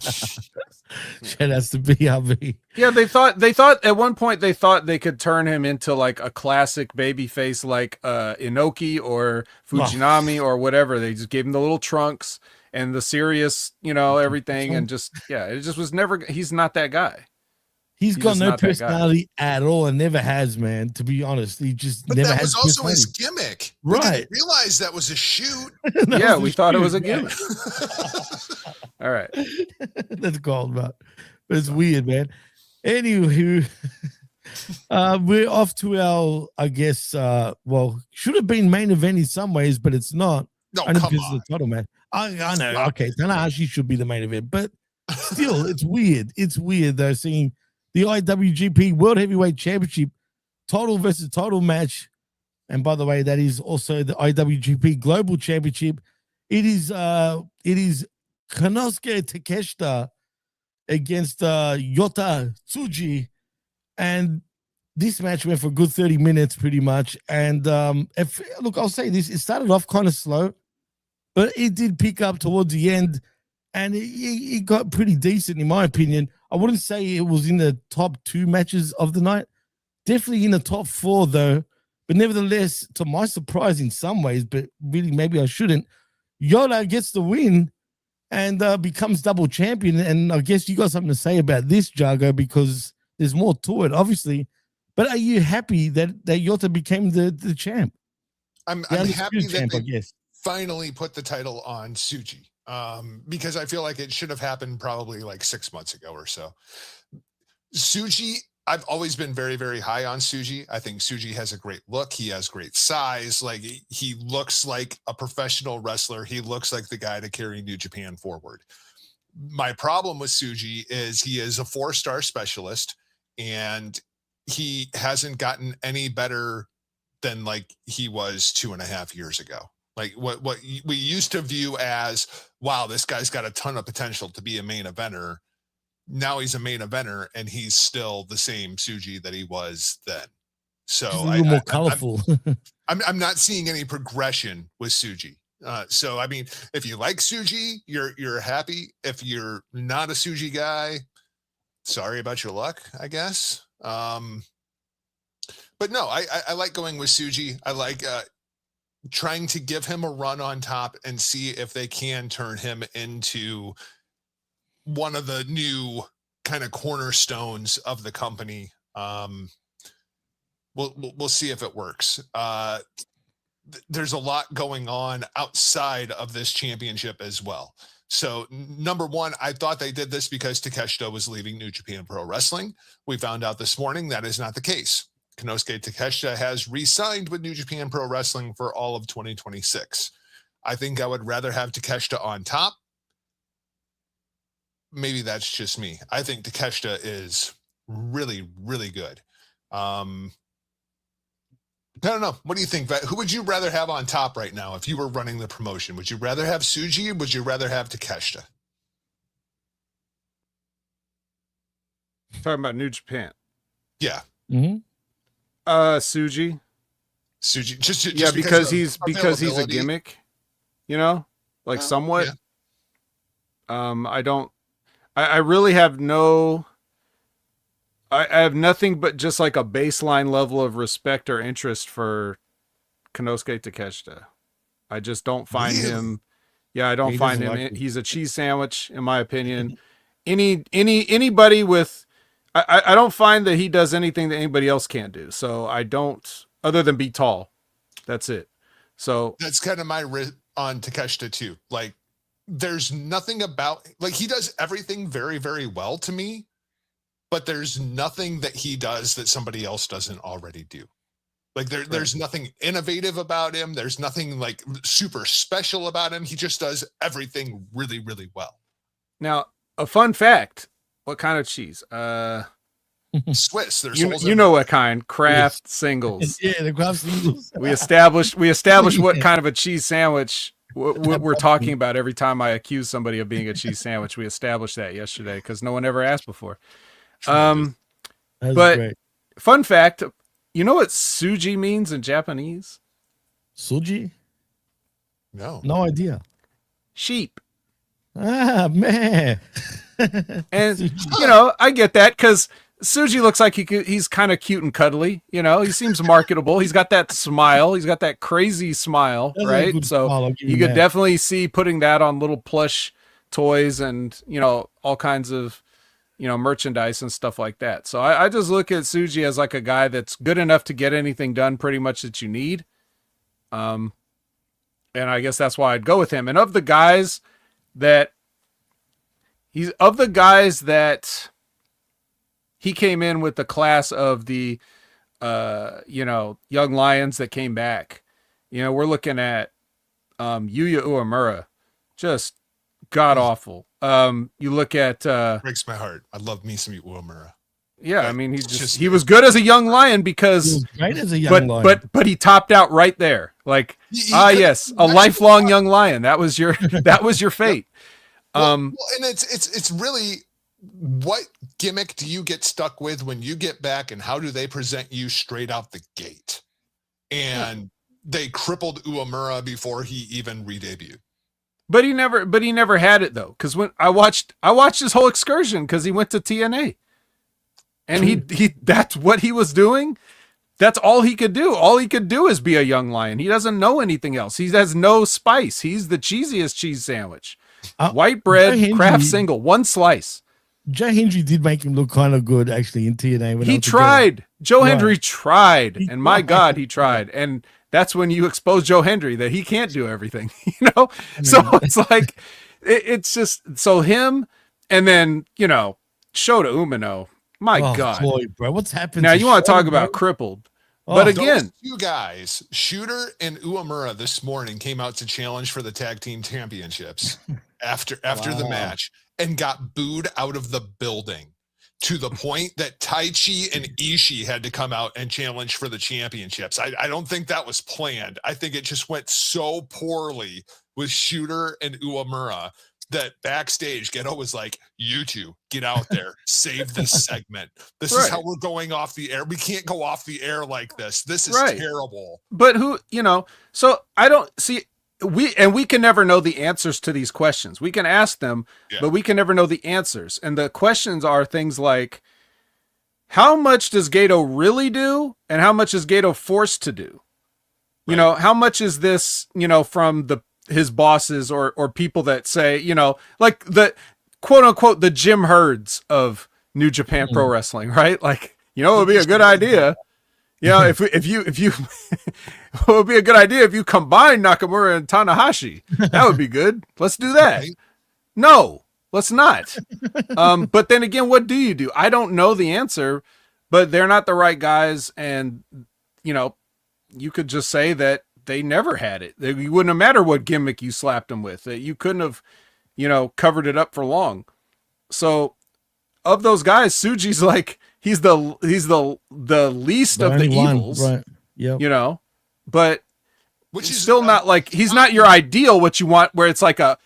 Shout outs to BRB. Yeah, they thought at one point they thought they could turn him into like a classic babyface like Inoki or Fujinami or whatever. They just gave him the little trunks and the serious, everything, and just it just was never. He's not that guy. He's got no personality at all and never has, man. To be honest, he just never has. That was also his gimmick. Right. We didn't realize that was a shoot. Yeah, we thought it was a gimmick. All right. That's called, but it's weird, man. Anywho, we're off to our, I guess, should have been main event in some ways, but it's not. No, come on. The title, man. I know. Okay, Tanahashi should be the main event, but still, it's weird. It's weird, though, seeing the IWGP World Heavyweight Championship total versus total match. And by the way, that is also the IWGP Global Championship. It is Konosuke Takeshita against Yota Tsuji. And this match went for a good 30 minutes pretty much. And look, I'll say this. It started off kind of slow, but it did pick up towards the end. And it got pretty decent, in my opinion. I wouldn't say it was in the top 2 matches of the night. Definitely in the top 4, though. But nevertheless, to my surprise in some ways, but really maybe I shouldn't, Yota gets the win and becomes double champion. And I guess you got something to say about this, Jargo, because there's more to it, obviously. But are you happy that Yota became the champ? I'm happy that they finally put the title on Tsuji. Because I feel like it should have happened probably like 6 months ago or so. Tsuji, I've always been very, very high on Tsuji. I think Tsuji has a great look. He has great size. Like, he looks like a professional wrestler. He looks like the guy to carry New Japan forward. My problem with Tsuji is he is a 4-star specialist, and he hasn't gotten any better than like he was 2.5 years ago. Like what we used to view as, wow, this guy's got a ton of potential to be a main eventer. Now he's a main eventer, and he's still the same Tsuji that he was then. So a little more colorful. I'm not seeing any progression with Tsuji. So I mean, if you like Tsuji, you're happy. If you're not a Tsuji guy, sorry about your luck, I guess. But no, I like going with Tsuji. I like trying to give him a run on top and see if they can turn him into one of the new kind of cornerstones of the company. We'll see if it works. There's a lot going on outside of this championship as well. So number one, I thought they did this because Takeshita was leaving New Japan Pro Wrestling. We found out this morning that is not the case. Konosuke Takeshita has re-signed with New Japan Pro Wrestling for all of 2026. I think I would rather have Takeshita on top. Maybe that's just me. I think Takeshita is really, really good. I don't know. What do you think, Vet? Who would you rather have on top right now if you were running the promotion? Would you rather have Tsuji or would you rather have Takeshita? Talking about New Japan. Yeah. Mm-hmm. Tsuji, just because he's a gimmick, like somewhat. Yeah. I really have I have nothing but just like a baseline level of respect or interest for Konosuke Takeshita. I just don't find him. Yeah, I don't find him. He's a cheese sandwich, in my opinion. anybody with, I don't find that he does anything that anybody else can't do. So I don't, other than be tall. That's it. So that's kind of my on Takeshita too. Like, there's nothing about, like, he does everything very, very well to me, but there's nothing that he does that somebody else doesn't already do. Like there's nothing innovative about him. There's nothing like super special about him. He just does everything really, really well. Now, a fun fact: what kind of cheese? Swiss. There's you know what kind? Kraft singles. Yeah, the Kraft singles. We established what kind of a cheese sandwich what we're talking about every time I accuse somebody of being a cheese sandwich. We established that yesterday because no one ever asked before. But great. Fun fact: you know what suji means in Japanese? Suji? No idea. Sheep. Ah, man. And you know, I get that because Suji looks like he's kind of cute and cuddly. You know, he seems marketable. He's got that smile. He's got that crazy smile, right? So smile, you could definitely see putting that on little plush toys and, you know, all kinds of, you know, merchandise and stuff like that. So I just look at Suji as like a guy that's good enough to get anything done pretty much that you need. And I guess that's why I'd go with him. And of the guys that he came in with the class of the, you know, young lions that came back. You know, we're looking at Yuya Uemura, just god awful. You look at breaks my heart. I love me some Uemura. Yeah, I mean, he was good as a young lion because he was great as a young lion. But he topped out right there. Like, yes, a lifelong young lion. That was your fate. Well, and it's really, what gimmick do you get stuck with when you get back, and how do they present you straight out the gate? And they crippled Uemura before he even re-debuted. But he never had it though, because when I watched his whole excursion because he went to TNA, and he that's what he was doing. That's all he could do. All he could do is be a young lion. He doesn't know anything else. He has no spice. He's the cheesiest cheese sandwich. White bread, Kraft single, one slice. Joe Hendry did make him look kind of good, actually, in TNA. He tried. Joe Hendry tried. And my God, he tried. And that's when you expose Joe Hendry that he can't do everything, you know? I mean, so it's like, it's just, so him, and then, you know, Shota Umino. My God. Boy, bro, what's happened? Now, you want to talk about crippled. But again, those two guys, Shooter and Uemura, this morning came out to challenge for the tag team championships after the match, and got booed out of the building, to the point that Taichi and Ishii had to come out and challenge for the championships. I don't think that was planned. I think it just went so poorly with Shooter and Uemura that backstage Geto was like, you two get out there, save this segment. This is how we're going off the air. We can't go off the air like this. This is terrible. But who, you know, so I don't see, we can never know the answers to these questions. We can ask them, but we can never know the answers. And the questions are things like, how much does Geto really do? And how much is Geto forced to do? You know, how much is this, you know, from his bosses or people that say, you know, like the quote unquote, the Jim Herds of New Japan Pro Wrestling, right? Like, you know, it would be a good idea. You know, if you, it would be a good idea if you combine Nakamura and Tanahashi. That would be good. Let's do that. No, let's not. But then again, what do you do? I don't know the answer, but they're not the right guys. And, you know, you could just say that they never had it. You wouldn't have mattered what gimmick you slapped them with. You couldn't have, you know, covered it up for long. So of those guys, Suji's like, he's the least of the evils, right? Yeah, you know, but which is still not like, he's not your ideal, what you want, where it's like a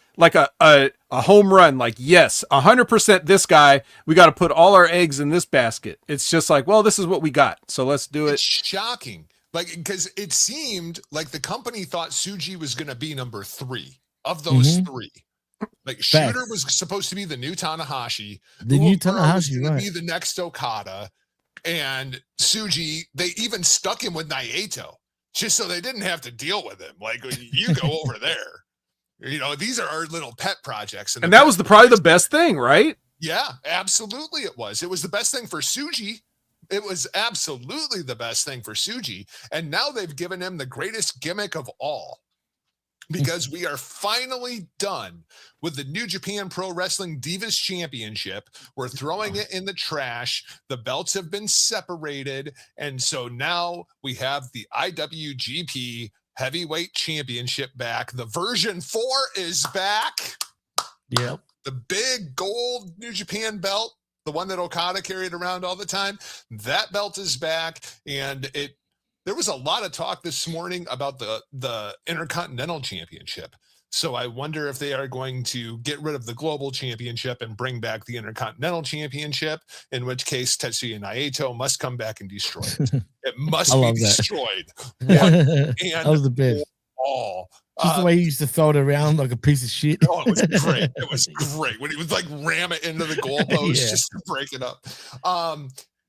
home run. Like, yes, 100% this guy, we got to put all our eggs in this basket. It's just like, well, this is what we got, so let's do it. It's shocking. Like, because it seemed like the company thought Suji was going to be number 3 of those 3. Like, Shooter was supposed to be the new Tanahashi. The new Tanahashi, right? Be the next Okada, and Suji. They even stuck him with Naito just so they didn't have to deal with him. Like, you go over there. You know, these are our little pet projects, and that was probably the best thing, right? Yeah, absolutely it was. It was the best thing for Suji. It was absolutely the best thing for Suji. And now they've given him the greatest gimmick of all. Because we are finally done with the New Japan Pro Wrestling Divas Championship. We're throwing it in the trash. The belts have been separated. And so now we have the IWGP Heavyweight Championship back. The version 4 is back. Yep. The big gold New Japan belt, the one that Okada carried around all the time, that belt is back. And there was a lot of talk this morning about the Intercontinental Championship. So I wonder if they are going to get rid of the Global Championship and bring back the Intercontinental Championship, in which case Tetsuya Naito must come back and destroy it. It must be destroyed. That was the best. All. Just the way he used to throw it around like a piece of shit. Oh, it was great. It was great. When he would like ram it into the goalpost just to break it up.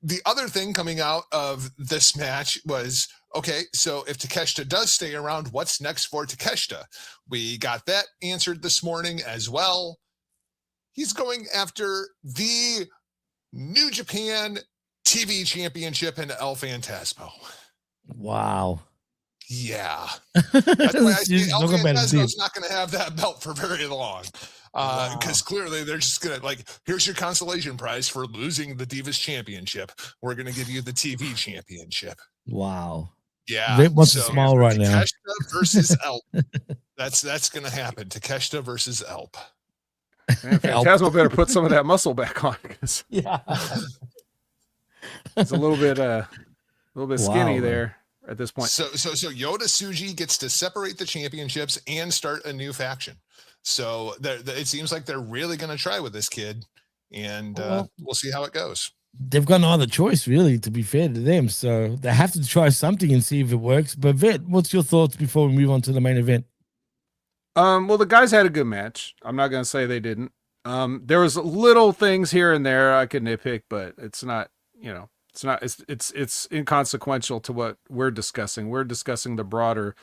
The other thing coming out of this match was, okay, so if Takeshita does stay around, what's next for Takeshita? We got that answered this morning as well. He's going after the New Japan TV Championship in El Phantasmo. Wow. Yeah. That's why I see El Phantasmo's not going to have that belt for very long. Because clearly they're just going to, like, here's your consolation prize for losing the Divas Championship. We're going to give you the TV Championship. Wow. Yeah. Vic wants to smile right now. Takeshita versus Elp. That's going to happen. Takeshita versus Elp. Man, Phantasmo better put some of that muscle back on. Yeah. It's a little bit skinny there at this point. So Yota Tsuji gets to separate the championships and start a new faction. So it seems like they're really going to try with this kid, and we'll see how it goes. They've got no other choice, really, to be fair to them. So they have to try something and see if it works. But Vet, what's your thoughts before we move on to the main event? Well, the guys had a good match. I'm not going to say they didn't. There was little things here and there I could nitpick, but it's not, it's inconsequential to what we're discussing. We're discussing the broader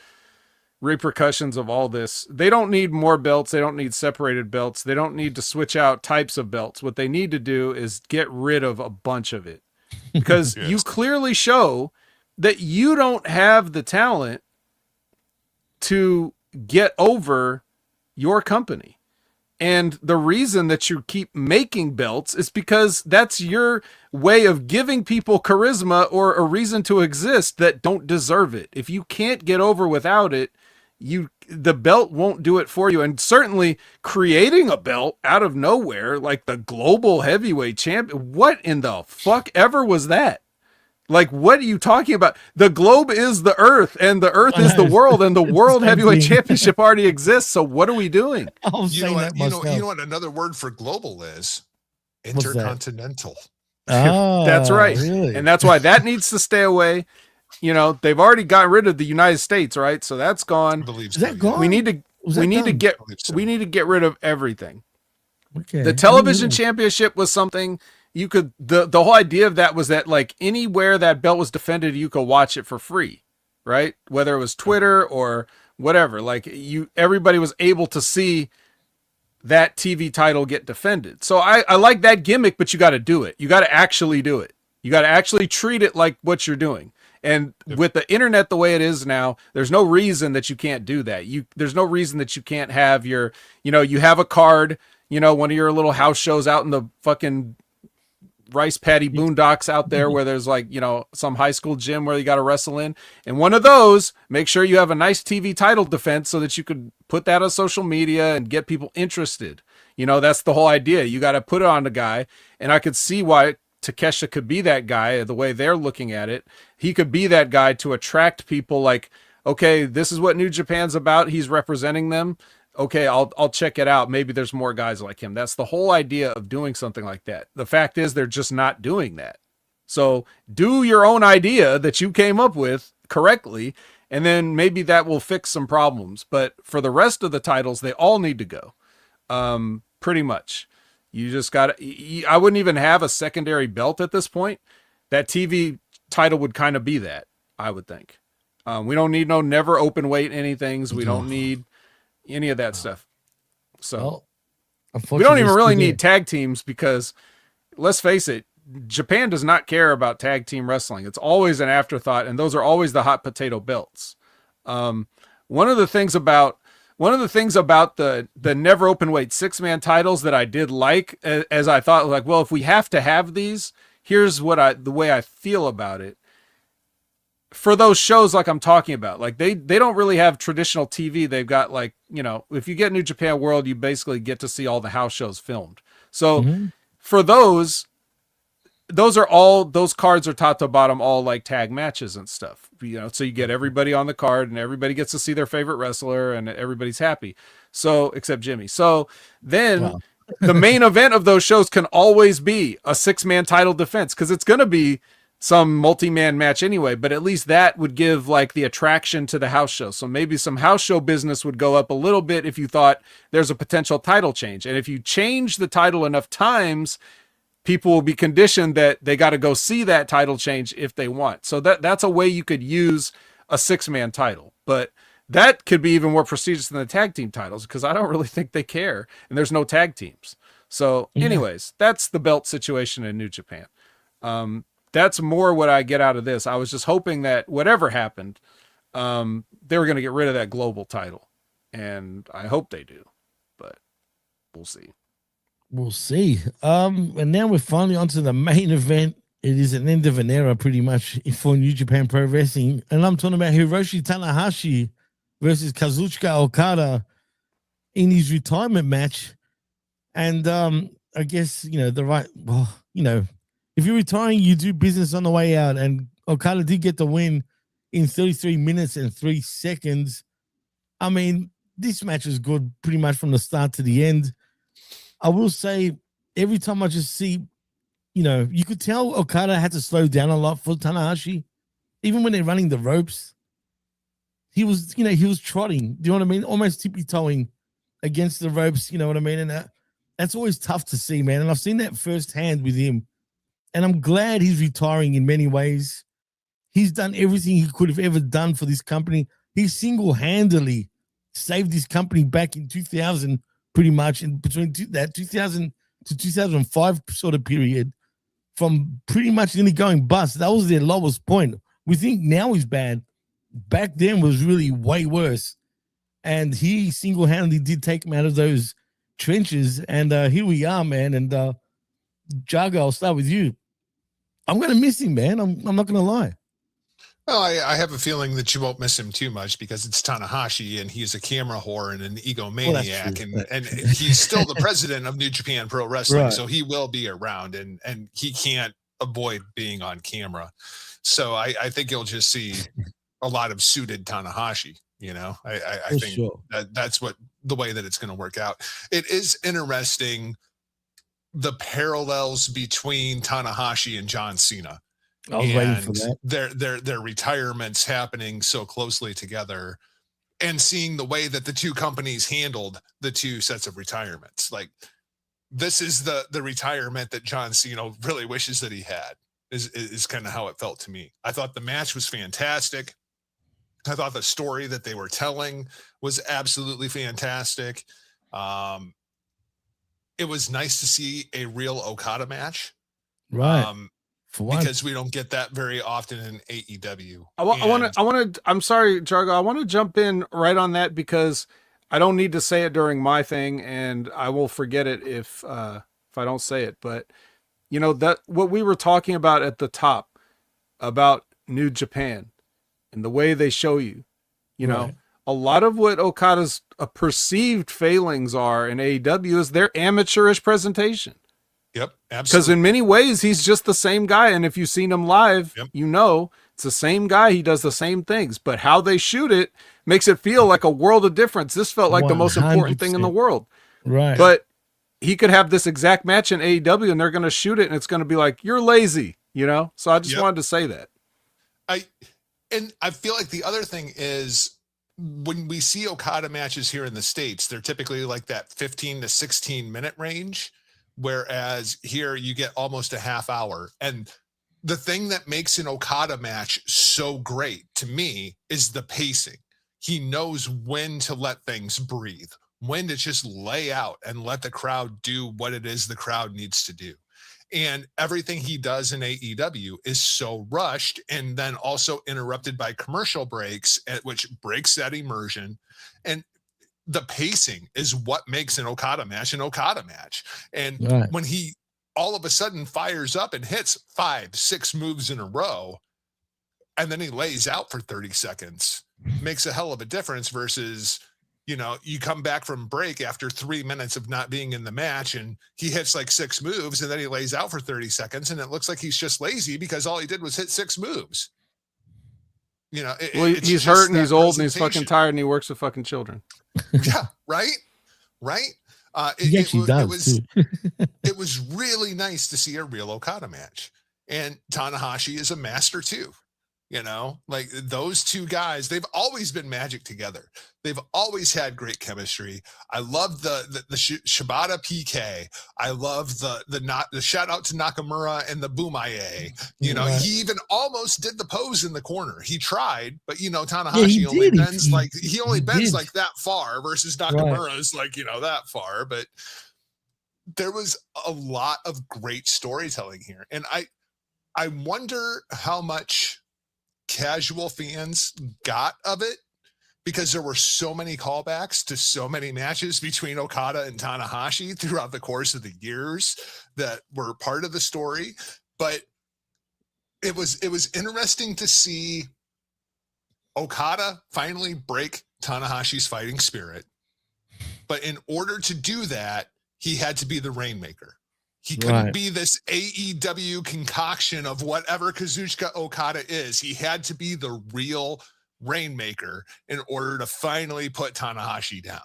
repercussions of all this. They don't need more belts. They don't need separated belts. They don't need to switch out types of belts. What they need to do is get rid of a bunch of it, because you clearly show that you don't have the talent to get over your company. And the reason that you keep making belts is because that's your way of giving people charisma or a reason to exist that don't deserve it. If you can't get over without it, the belt won't do it for you. And certainly creating a belt out of nowhere, like the global heavyweight champion, what in the fuck ever was that? Like, what are you talking about? The globe is the earth, and the earth is the world, and the world heavyweight championship already exists. So what are we doing? You know what another word for global is? Intercontinental. That's right. Really? And that's why that needs to stay away. They've already got rid of the United States, right? So that's gone. Is that gone? We need to get rid of everything. Okay. The television championship was something you could, the whole idea of that was that, like, anywhere that belt was defended, you could watch it for free, right? Whether it was Twitter or whatever, like, everybody was able to see that TV title get defended. So I like that gimmick, but you got to do it. You got to actually do it. You got to actually treat it like what you're doing. And with the internet the way it is now, there's no reason that you can't do that. There's no reason that you can't have your, you have a card, one of your little house shows out in the fucking rice paddy boondocks out there where there's, like, some high school gym where you got to wrestle in. And one of those, make sure you have a nice TV title defense so that you could put that on social media and get people interested. That's the whole idea. You got to put it on the guy. And I could see why Takeshita could be that guy, the way they're looking at it. He could be that guy to attract people, like, okay, this is what New Japan's about. He's representing them. Okay, I'll check it out. Maybe there's more guys like him. That's the whole idea of doing something like that. The fact is, they're just not doing that. So do your own idea that you came up with correctly, and then maybe that will fix some problems. But for the rest of the titles, they all need to go. Pretty much. You just got to, I wouldn't even have a secondary belt at this point. That TV title would kind of be that, I would think. We don't need no never open weight anythings. We don't need any of that stuff. So, We don't even really need tag teams because, let's face it, Japan does not care about tag team wrestling. It's always an afterthought, and those are always the hot potato belts. One of the things about the never open weight 6-man titles that I did like, as I thought, like, well, if we have to have these, here's the way I feel about it. For those shows like I'm talking about, like they don't really have traditional TV. They've got, like, you know, if you get New Japan World, you basically get to see all the house shows filmed. So for those cards are top to bottom, all like tag matches and stuff, you know, so you get everybody on the card and everybody gets to see their favorite wrestler and everybody's happy. So, except Jimmy. So then the main event of those shows can always be a 6-man title defense, because it's going to be some multi-man match anyway, but at least that would give like the attraction to the house show. So maybe some house show business would go up a little bit if you thought there's a potential title change. And if you change the title enough times, people will be conditioned that they got to go see that title change if they want. So that's a way you could use a 6-man title, but that could be even more prestigious than the tag team titles, because I don't really think they care and there's no tag teams. So anyways, that's the belt situation in New Japan. That's more what I get out of this. I was just hoping that whatever happened, they were going to get rid of that global title, and I hope they do, but we'll see. We'll see. And now we're finally onto the main event. It is an end of an era, pretty much, for New Japan Pro Wrestling, and I'm talking about Hiroshi Tanahashi versus Kazuchika Okada in his retirement match. And I guess, you know, if you're retiring, you do business on the way out. And Okada did get the win in 33 minutes and 3 seconds. I mean, this match was good pretty much from the start to the end. I will say, every time I just see, you know, you could tell Okada had to slow down a lot for Tanahashi. Even when they're running the ropes, he was trotting. Do you know what I mean? Almost tippy-toeing against the ropes, you know what I mean? And that's always tough to see, man. And I've seen that firsthand with him. And I'm glad he's retiring in many ways. He's done everything he could have ever done for this company. He single-handedly saved this company back in 2000, pretty much, in between that 2000 to 2005 sort of period, from pretty much nearly going bust. That was their lowest point. We think now he's bad. Back then was really way worse. And he single-handedly did take him out of those trenches. And here we are, man. And Jargo, I'll start with you. I'm going to miss him, man. I'm not going to lie. Well, I have a feeling that you won't miss him too much, because it's Tanahashi and he's a camera whore and an egomaniac, and he's still the president of New Japan Pro Wrestling, right. So he will be around, and he can't avoid being on camera. So I think you'll just see a lot of suited Tanahashi. You know, I think that's what the way that it's going to work out. It is interesting, the parallels between Tanahashi and John Cena. I was waiting for that. Their retirements happening so closely together, and seeing the way that the two companies handled the two sets of retirements. Like, this is the retirement that John Cena really wishes that he had, is kind of how it felt to me. I thought the match was fantastic. I thought the story that they were telling was absolutely fantastic. It was nice to see a real Okada match. Right. Because we don't get that very often in AEW. I'm sorry, Jargo. I want to jump in right on that, because I don't need to say it during my thing, and I will forget it if I don't say it. But you know, that what we were talking about at the top about New Japan and the way they show you, you know, a lot of what Okada's perceived failings are in AEW is their amateurish presentation. Yep, absolutely. Because in many ways, he's just the same guy. And if you've seen him live, you know, it's the same guy. He does the same things. But how they shoot it makes it feel like a world of difference. This felt like 100%. The most important thing in the world. Right. But he could have this exact match in AEW, and they're going to shoot it, and it's going to be like, you're lazy, you know? So I just wanted to say that. I feel like the other thing is, when we see Okada matches here in the States, they're typically like that 15 to 16 minute range. Whereas here you get almost a half hour. And the thing that makes an Okada match so great to me is the pacing. He knows when to let things breathe, when to just lay out and let the crowd do what it is the crowd needs to do. And everything he does in AEW is so rushed and then also interrupted by commercial breaks, which breaks that immersion. And the pacing is what makes an Okada match an Okada match. And when he all of a sudden fires up and hits 5-6 moves in a row, and then he lays out for 30 seconds, makes a hell of a difference versus, you know, you come back from break after 3 minutes of not being in the match and he hits like 6 moves and then he lays out for 30 seconds and it looks like he's just lazy because all he did was hit 6 moves. You know, he's hurt and he's old and he's fucking tired and he works with fucking children. Yeah. Right. It was really nice to see a real Okada match, and Tanahashi is a master too. You know, like those two guys, they've always been magic together. They've always had great chemistry. I love the Shibata PK. I love the shout out to Nakamura and the Bumaye. You know, he even almost did the pose in the corner. He tried, but you know, Tanahashi only bends like that far versus Nakamura's like, you know, that far. But there was a lot of great storytelling here. And I wonder how much casual fans got of it, because there were so many callbacks to so many matches between Okada and Tanahashi throughout the course of the years that were part of the story. But it was interesting to see Okada finally break Tanahashi's fighting spirit. But in order to do that, he had to be the Rainmaker. He couldn't be this AEW concoction of whatever Kazuchika Okada is. He had to be the real Rainmaker in order to finally put Tanahashi down.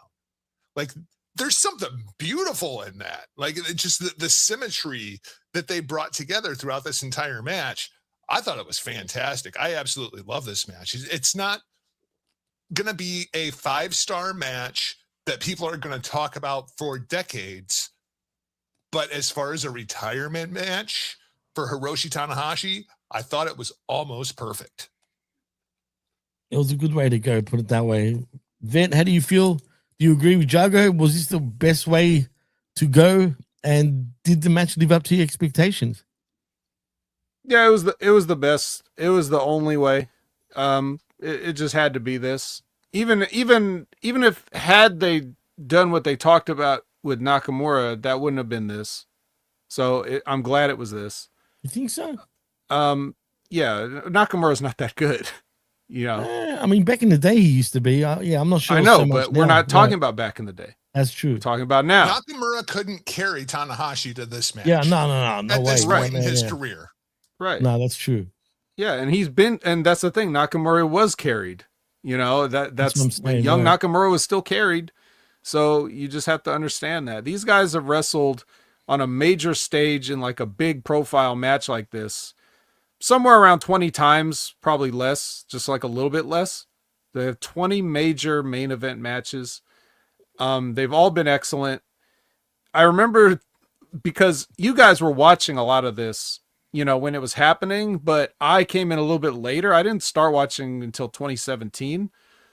Like, there's something beautiful in that. Like, it just the symmetry that they brought together throughout this entire match. I thought it was fantastic. I absolutely love this match. It's not going to be a 5-star match that people are going to talk about for decades. But as far as a retirement match for Hiroshi Tanahashi, I thought it was almost perfect. It was a good way to go, put it that way. Vet, how do you feel? Do you agree with Jargo? Was this the best way to go? And did the match live up to your expectations? Yeah, it was the best. It was the only way. It just had to be this. Even if had they done what they talked about with Nakamura, that wouldn't have been this. So I'm glad it was this. You think so? Yeah, Nakamura's not that good. You know, I mean, back in the day, he used to be. I'm not sure. I know, but we're not talking about back in the day. That's true. We're talking about now. Nakamura couldn't carry Tanahashi to this match. Yeah, no At way. this point in his career. Right. No, that's true. Yeah, and that's the thing. Nakamura was carried. You know, that's what I'm saying, young Nakamura was still carried. So you just have to understand that these guys have wrestled on a major stage in like a big profile match like this somewhere around 20 times, probably less, just like a little bit less. They have 20 major main event matches. They've all been excellent. I remember because you guys were watching a lot of this, you know, when it was happening, but I came in a little bit later. I didn't start watching until 2017.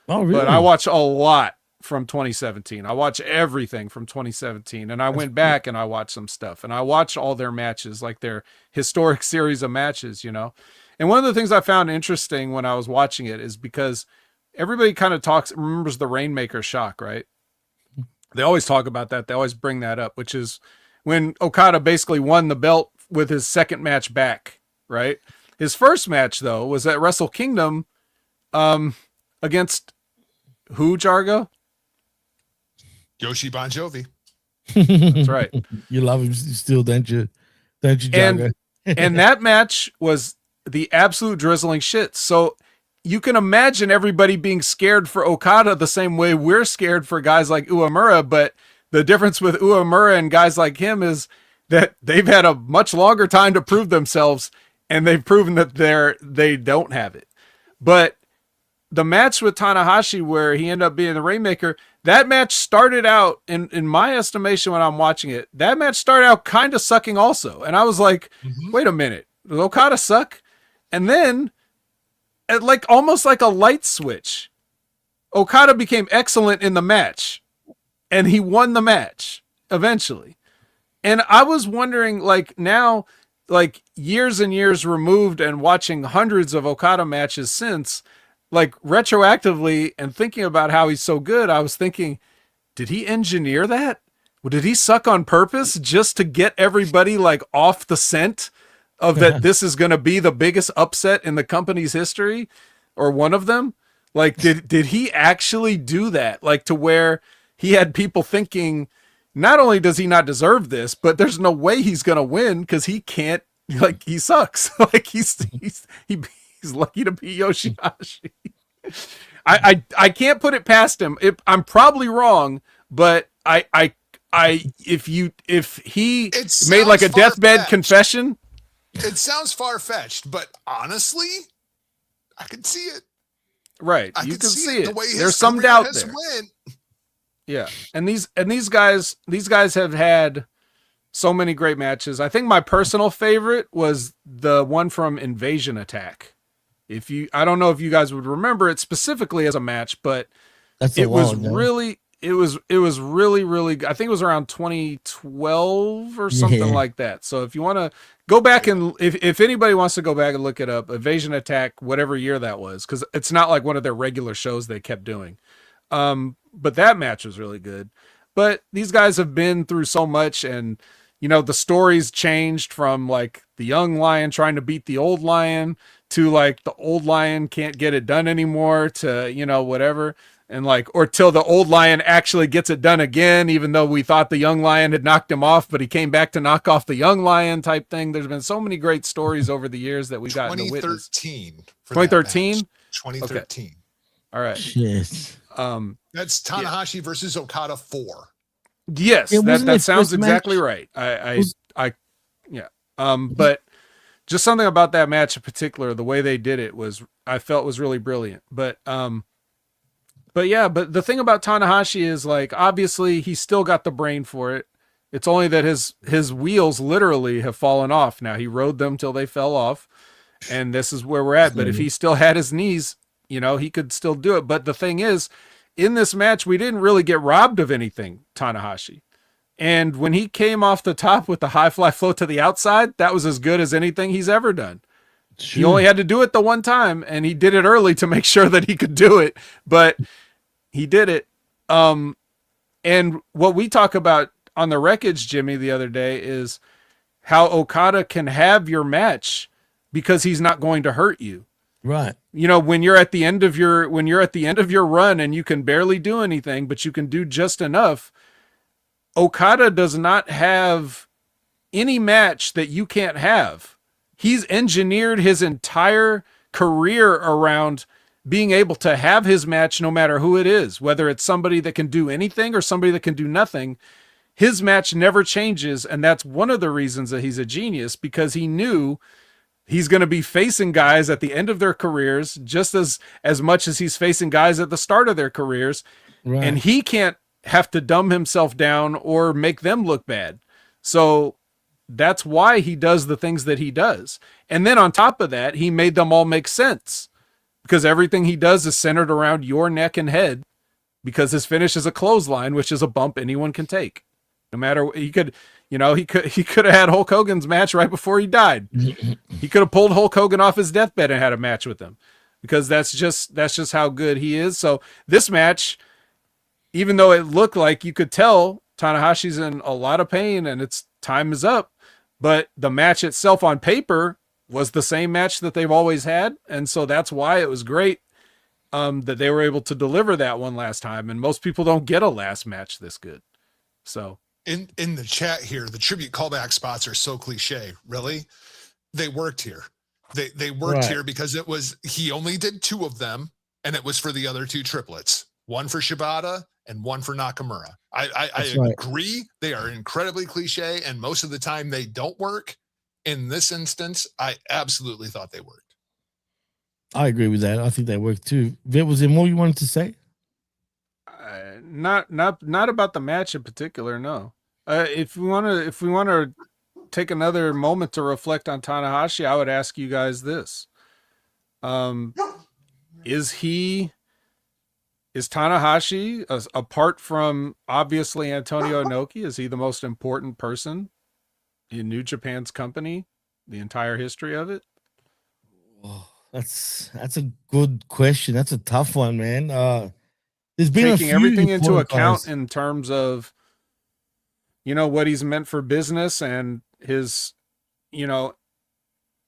Oh, really? But I watched a lot from 2017. I watched everything from 2017, and I went back and I watched some stuff, and I watched all their matches, like their historic series of matches, you know. And one of the things I found interesting when I was watching it is because everybody kind of remembers the Rainmaker shock, right? They always talk about that. They always bring that up, which is when Okada basically won the belt with his second match back, right? His first match, though, was at Wrestle Kingdom against who, Jargo? Yoshi Bon Jovi. That's right. You love him still, don't you? Don't you, Jargo? And that match was the absolute drizzling shit. So you can imagine everybody being scared for Okada the same way we're scared for guys like Uemura, but the difference with Uemura and guys like him is that they've had a much longer time to prove themselves, and they've proven that they don't have it. But the match with Tanahashi where he ended up being the Rainmaker, that match started out, in my estimation when I'm watching it, that match started out kind of sucking also. And I was like, wait a minute, does Okada suck? And then, like almost like a light switch, Okada became excellent in the match. and he won the match eventually. And I was wondering, like, now, like, years and years removed and watching hundreds of Okada matches since, like, retroactively and thinking about how he's so good, I was thinking, did he engineer that? Did he suck on purpose just to get everybody, like, off the scent of that this is going to be the biggest upset in the company's history, or one of them? Like, did he actually do that? Like, to where he had people thinking, not only does he not deserve this, but there's no way he's going to win because he can't, like, he sucks. Like, he's lucky to be Yoshihashi. I can't put it past him. I'm probably wrong, but if he made like a deathbed confession. It sounds far-fetched, but honestly, I can see it. Right. You can see it. The way There's some doubt there. Went. Yeah. And these guys have had so many great matches. I think my personal favorite was the one from Invasion Attack. I don't know if you guys would remember it specifically as a match, but it was really good. I think it was around 2012 or something like that. So if you want to go back and if anybody wants to go back and look it up, Invasion Attack, whatever year that was, because it's not like one of their regular shows they kept doing. But that match was really good. But these guys have been through so much, and the story's changed from like the young lion trying to beat the old lion to like the old lion can't get it done anymore to, whatever. And like, or till the old lion actually gets it done again, even though we thought the young lion had knocked him off, but he came back to knock off the young lion type thing. There's been so many great stories over the years that we got to witness. 2013? 2013. Okay. All right. Yes. That's Tanahashi versus Okada 4. Yes, that sounds exactly right. But just something about that match in particular, the way they did it I felt was really brilliant. But the thing about Tanahashi is, like, obviously he's still got the brain for it. It's only that his wheels literally have fallen off. Now he rode them till they fell off, and this is where we're at. But if he still had his knees, he could still do it. But the thing is, in this match, we didn't really get robbed of anything, Tanahashi. And when he came off the top with the high fly float to the outside, that was as good as anything he's ever done. Sure. He only had to do it the one time, and he did it early to make sure that he could do it, but he did it. And what we talk about on the Wreckage, Jimmy, the other day is how Okada can have your match because he's not going to hurt you. Right. When you're at the end of your run and you can barely do anything, but you can do just enough. Okada does not have any match that you can't have. He's engineered his entire career around being able to have his match no matter who it is, whether it's somebody that can do anything or somebody that can do nothing. His match never changes, and that's one of the reasons that he's a genius, because he knew he's going to be facing guys at the end of their careers just as much as he's facing guys at the start of their careers. Right. And he can't have to dumb himself down or make them look bad. So that's why he does the things that he does. And then on top of that, he made them all make sense, because everything he does is centered around your neck and head, because his finish is a clothesline, which is a bump anyone can take. No matter, he could have had Hulk Hogan's match right before he died. He could have pulled Hulk Hogan off his deathbed and had a match with him, because that's just how good he is. So this match, even though it looked like you could tell Tanahashi's in a lot of pain and its time is up, but the match itself on paper was the same match that they've always had. And so that's why it was great that they were able to deliver that one last time. And most people don't get a last match this good. So in the chat here, the tribute callback spots are so cliche. Really? They worked here. They worked here because he only did 2 of them, and it was for the other 2 triplets. One for Shibata and one for Nakamura. I agree. They are incredibly cliche, and most of the time they don't work. In this instance, I absolutely thought they worked. I agree with that. I think they worked too. Was there more you wanted to say? Not about the match in particular. No. If we want to take another moment to reflect on Tanahashi, I would ask you guys this: is he Is Tanahashi, apart from obviously Antonio Inoki, is he the most important person in New Japan's company, the entire history of it? Oh, that's a good question. That's a tough one, man. There's been taking everything into account in terms of, what he's meant for business and his,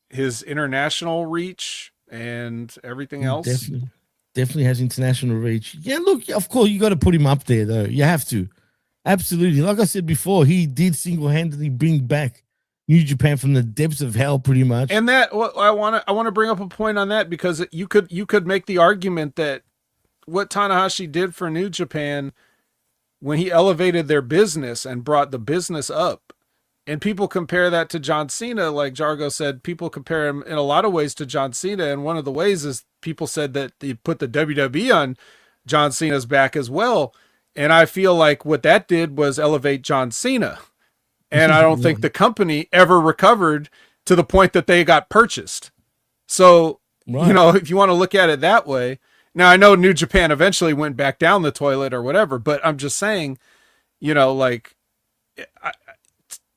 his international reach and everything else. Definitely has international reach. Yeah, look, of course, you got to put him up there, though. You have to. Absolutely. Like I said before, he did single-handedly bring back New Japan from the depths of hell, pretty much. And that, I want to bring up a point on that, because you could make the argument that what Tanahashi did for New Japan when he elevated their business and brought the business up, and people compare that to John Cena, like Jargo said, people compare him in a lot of ways to John Cena. And one of the ways is people said that he put the WWE on John Cena's back as well. And I feel like what that did was elevate John Cena. And I don't think the company ever recovered to the point that they got purchased. So, if you want to look at it that way, now I know New Japan eventually went back down the toilet or whatever, but I'm just saying,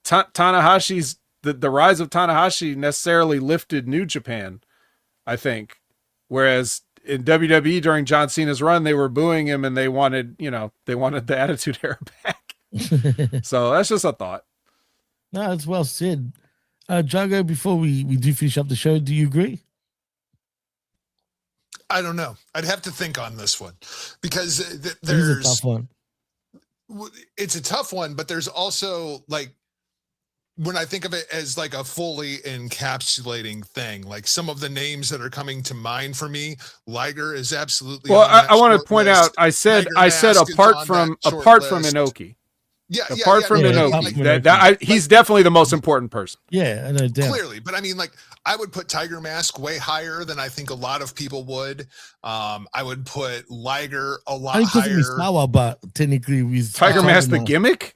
Tanahashi's the rise of Tanahashi necessarily lifted New Japan, I think. Whereas in WWE during John Cena's run, they were booing him and they wanted the Attitude Era back. So that's just a thought. No, it's well said. Jargo, before we do finish up the show, do you agree? I don't know. I'd have to think on this one, because there's a tough one. It's a tough one, but there's also, like, when I think of it as like a fully encapsulating thing, like some of the names that are coming to mind for me, Liger is absolutely. Well, I want to point out, I said apart from Inoki. Yeah, apart from Inoki, he's definitely the most important person. Yeah, I know, clearly, but I mean, like, I would put Tiger Mask way higher than I think a lot of people would. I would put Liger a lot higher. But technically, with Tiger Mask, the gimmick.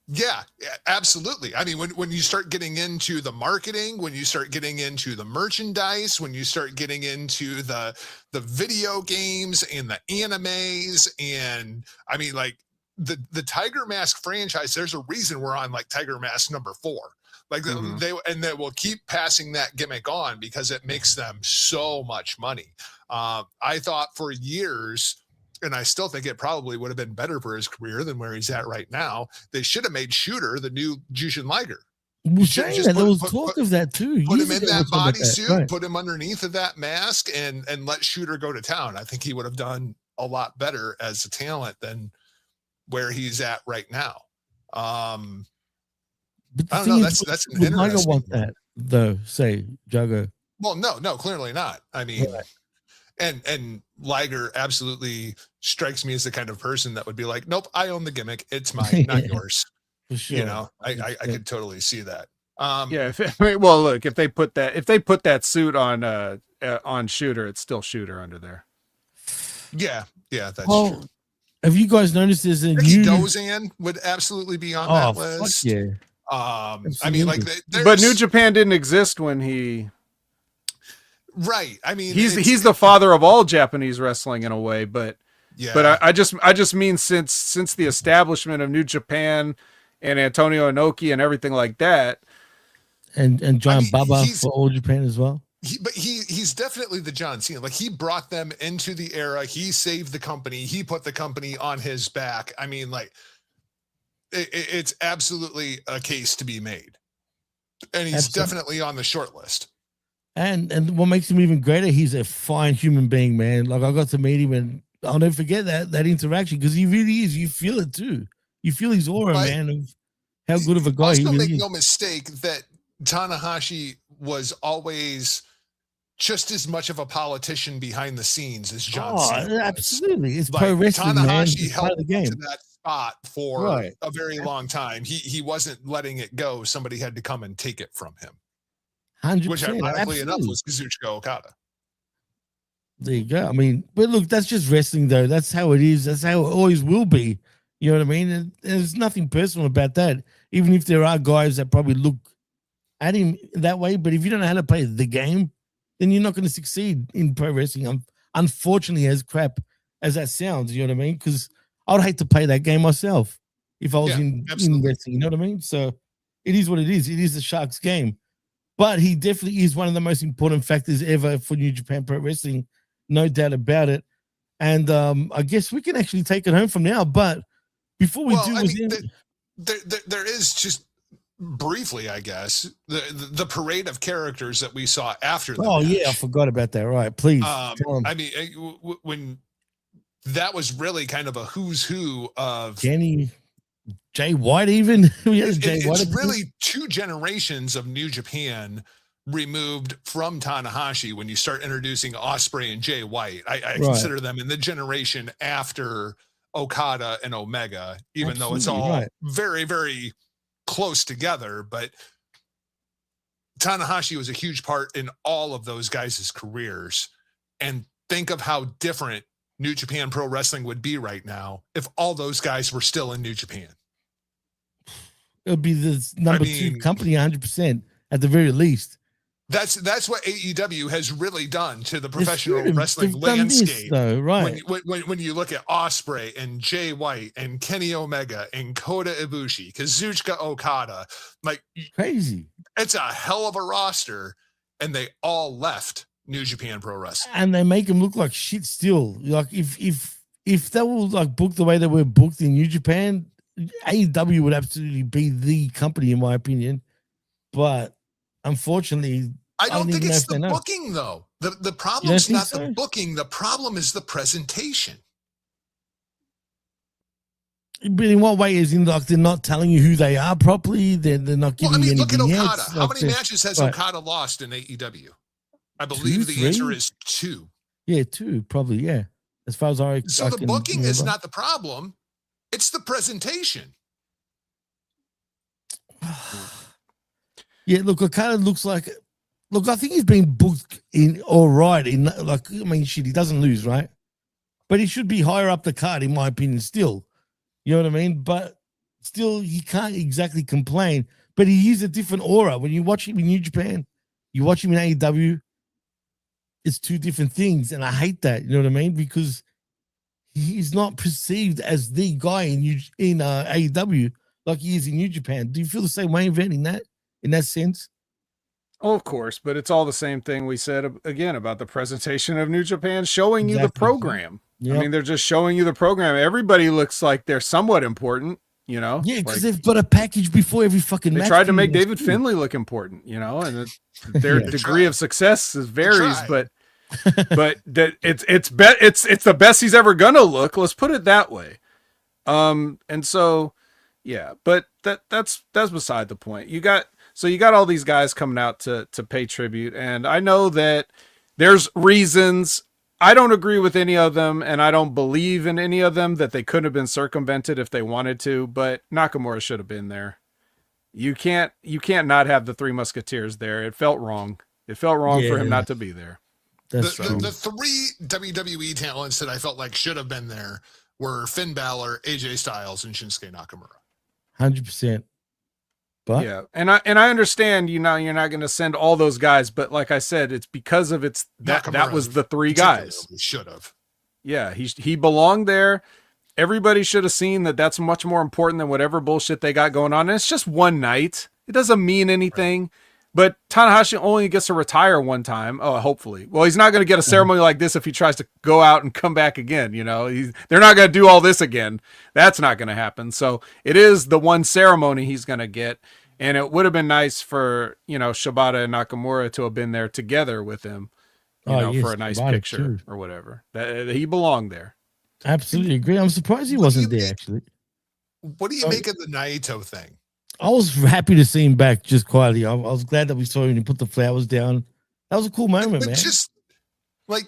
Yeah, absolutely. I mean, when you start getting into the marketing, when you start getting into the merchandise, when you start getting into the video games and the animes, and I mean, like, the Tiger Mask franchise, there's a reason we're on like Tiger Mask number 4. Like, they will keep passing that gimmick on because it makes them so much money. I thought for years, and I still think it probably would have been better for his career than where he's at right now, they should have made Shooter the new Jushin Liger. There was talk of that too. Put him in that bodysuit, put him underneath of that mask, and let Shooter go to town. I think he would have done a lot better as a talent than where he's at right now. But I don't know. That's an interesting. I don't want that though. Say, Jargo. Well, no, clearly not. I mean, and Liger absolutely strikes me as the kind of person that would be like, nope, I own the gimmick. It's mine, not yours. For sure. I could totally see that. Look, if they put that suit on Shooter, it's still Shooter under there. Yeah, that's true. Have you guys noticed there's a new Dozan would absolutely be on that list? Yeah. I mean, like, but New Japan didn't exist when he. Right. I mean, he's the father of all Japanese wrestling in a way, but I just mean since the establishment of New Japan and Antonio Inoki and everything like that, and John Baba for All Japan as well. He's definitely the John Cena. Like, he brought them into the era. He saved the company. He put the company on his back. I mean, like, it's absolutely a case to be made, and he's definitely on the short list. And what makes him even greater, he's a fine human being, man. Like, I got to meet him, and I'll never forget that interaction, because he really is. You feel it too. You feel his aura, man, of how good of a guy he really is. Make no mistake that Tanahashi was always just as much of a politician behind the scenes as John Cena. Absolutely. It's pro wrestling, Tanahashi man. held the game to that spot for a very long time. He wasn't letting it go. Somebody had to come and take it from him. 100%. Which, ironically enough, was Kazuchika Okada. There you go. I mean, but look, that's just wrestling, though. That's how it is. That's how it always will be. You know what I mean? And there's nothing personal about that. Even if there are guys that probably look at him that way, but if you don't know how to play the game, then you're not going to succeed in pro wrestling. Unfortunately, as crap as that sounds. You know what I mean? Because I would hate to play that game myself if I was in wrestling. You know what I mean? So it is what it is. It is the Sharks game. But he definitely is one of the most important factors ever for New Japan Pro Wrestling, no doubt about it. And I guess we can actually take it home from now. but before we there is just briefly, I guess, the parade of characters that we saw after the match. Yeah, I forgot about that. Right, please. I mean, when that was really kind of a who's who of Kenny, Jay White, even. It's really two generations of New Japan removed from Tanahashi when you start introducing Ospreay and Jay White. I consider them in the generation after Okada and Omega, even though it's all very, very close together. But Tanahashi was a huge part in all of those guys' careers. And think of how different New Japan Pro Wrestling would be right now if all those guys were still in New Japan. It would be the number 2 company 100% at the very least. That's what AEW has really done to the professional wrestling landscape. When you look at Ospreay and Jay White and Kenny Omega and Kota Ibushi, Kazuchika Okada, like crazy. It's a hell of a roster, and they all left New Japan Pro Wrestling. And they make them look like shit still. Like if they were like booked the way they were booked in New Japan, AEW would absolutely be the company, in my opinion. But unfortunately, I don't think it's the booking, though. The problem's not the booking. The problem is the presentation. But in what way? Is in like they're not telling you who they are properly? They're not giving you anything. Look at Okada. How many matches has Okada lost in AEW? I believe the answer is 2. Yeah, 2 probably. Yeah, as far as I. So the booking is not the problem. It's the presentation. Yeah, look, Okada looks like. Look, I think he's been booked in all right. Shit, he doesn't lose, right? But he should be higher up the card, in my opinion, still. You know what I mean? But still, he can't exactly complain. But he is a different aura. When you watch him in New Japan, you watch him in AEW, it's 2 different things. And I hate that, you know what I mean? Because he's not perceived as the guy in AEW like he is in New Japan. Do you feel the same way in that sense? Oh, of course, but it's all the same thing we said again about the presentation of New Japan, showing you the program. Yep. I mean, they're just showing you the program. Everybody looks like they're somewhat important, you know? Yeah, because they've got a package before every fucking match. They tried to make David Finlay look important, you know, and their degree of success varies, but that it's the best he's ever gonna look. Let's put it that way. And so, yeah, but that's beside the point. You got all these guys coming out to pay tribute, and I know that there's reasons. I don't agree with any of them, and I don't believe in any of them that they could have been circumvented if they wanted to, but Nakamura should have been there. You can't not have the 3 Musketeers there. It felt wrong. It felt wrong for him not to be there. The 3 WWE talents that I felt like should have been there were Finn Balor, AJ Styles, and Shinsuke Nakamura. 100%. But yeah, and I understand, you know, you're not going to send all those guys, but like I said, it's because of that was the 3 guys. Should have. Yeah, he belonged there. Everybody should have seen that. That's much more important than whatever bullshit they got going on. And it's just one night. It doesn't mean anything. Right. But Tanahashi only gets to retire one time. Oh, hopefully. Well, he's not going to get a ceremony like this if he tries to go out and come back again. You know, they're not going to do all this again. That's not going to happen. So it is the one ceremony he's going to get. And it would have been nice for, you know, Shibata and Nakamura to have been there together with him, for a nice picture or whatever. That he belonged there. Absolutely agree. I'm surprised he wasn't there, actually. What do you make of the Naito thing? I was happy to see him back just quietly. I was glad that we saw him and he put the flowers down. That was a cool moment, man. Just like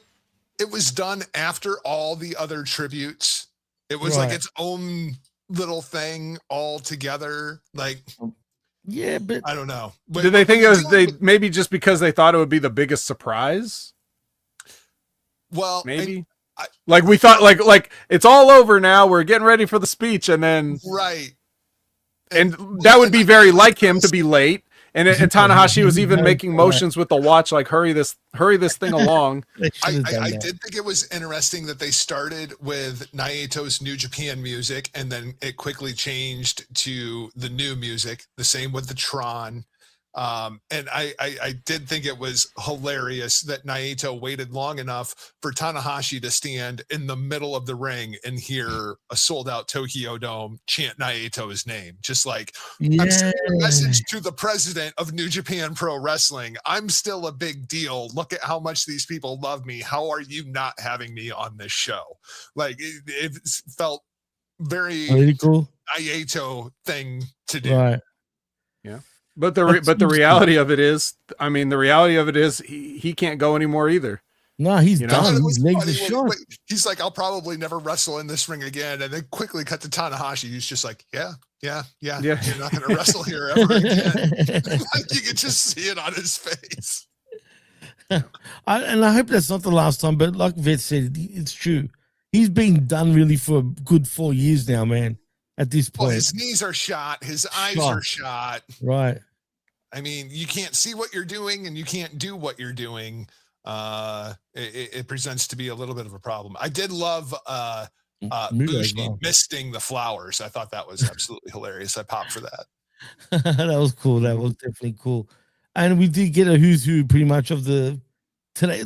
it was done after all the other tributes. It was like its own little thing all together. Like, yeah, but I don't know. Did they think it was maybe just because they thought it would be the biggest surprise? Well, maybe. Like we thought, like it's all over now. We're getting ready for the speech, and then right. And that would be very like him to be late. And Tanahashi was even making motions with the watch, like hurry this thing along. I did think it was interesting that they started with Naito's New Japan music, and then it quickly changed to the new music. The same with the Tron. And I did think it was hilarious that Naito waited long enough for Tanahashi to stand in the middle of the ring and hear a sold-out Tokyo Dome chant Naito's name. Just like, I'm sending a message to the president of New Japan Pro Wrestling. I'm still a big deal. Look at how much these people love me. How are you not having me on this show? Like, it felt very political Naito thing to do. right. Yeah. But the reality of it is, I mean, the reality of it is he can't go anymore either. No, he's done. His legs are short. He's like, I'll probably never wrestle in this ring again. And then quickly cut to Tanahashi. He's just like, yeah. You're not going to wrestle here ever again. Like, you can just see it on his face. I hope that's not the last time, but like Vet said, it's true. He's been done really for a good 4 years now, man. At this point, his knees are shot. His eyes are shot. Right. I mean, you can't see what you're doing and you can't do what you're doing. It presents to be a little bit of a problem. I did love Bushi misting the flowers. I thought that was absolutely hilarious. I popped for that. That was cool. That was definitely cool. And we did get a who's who pretty much of the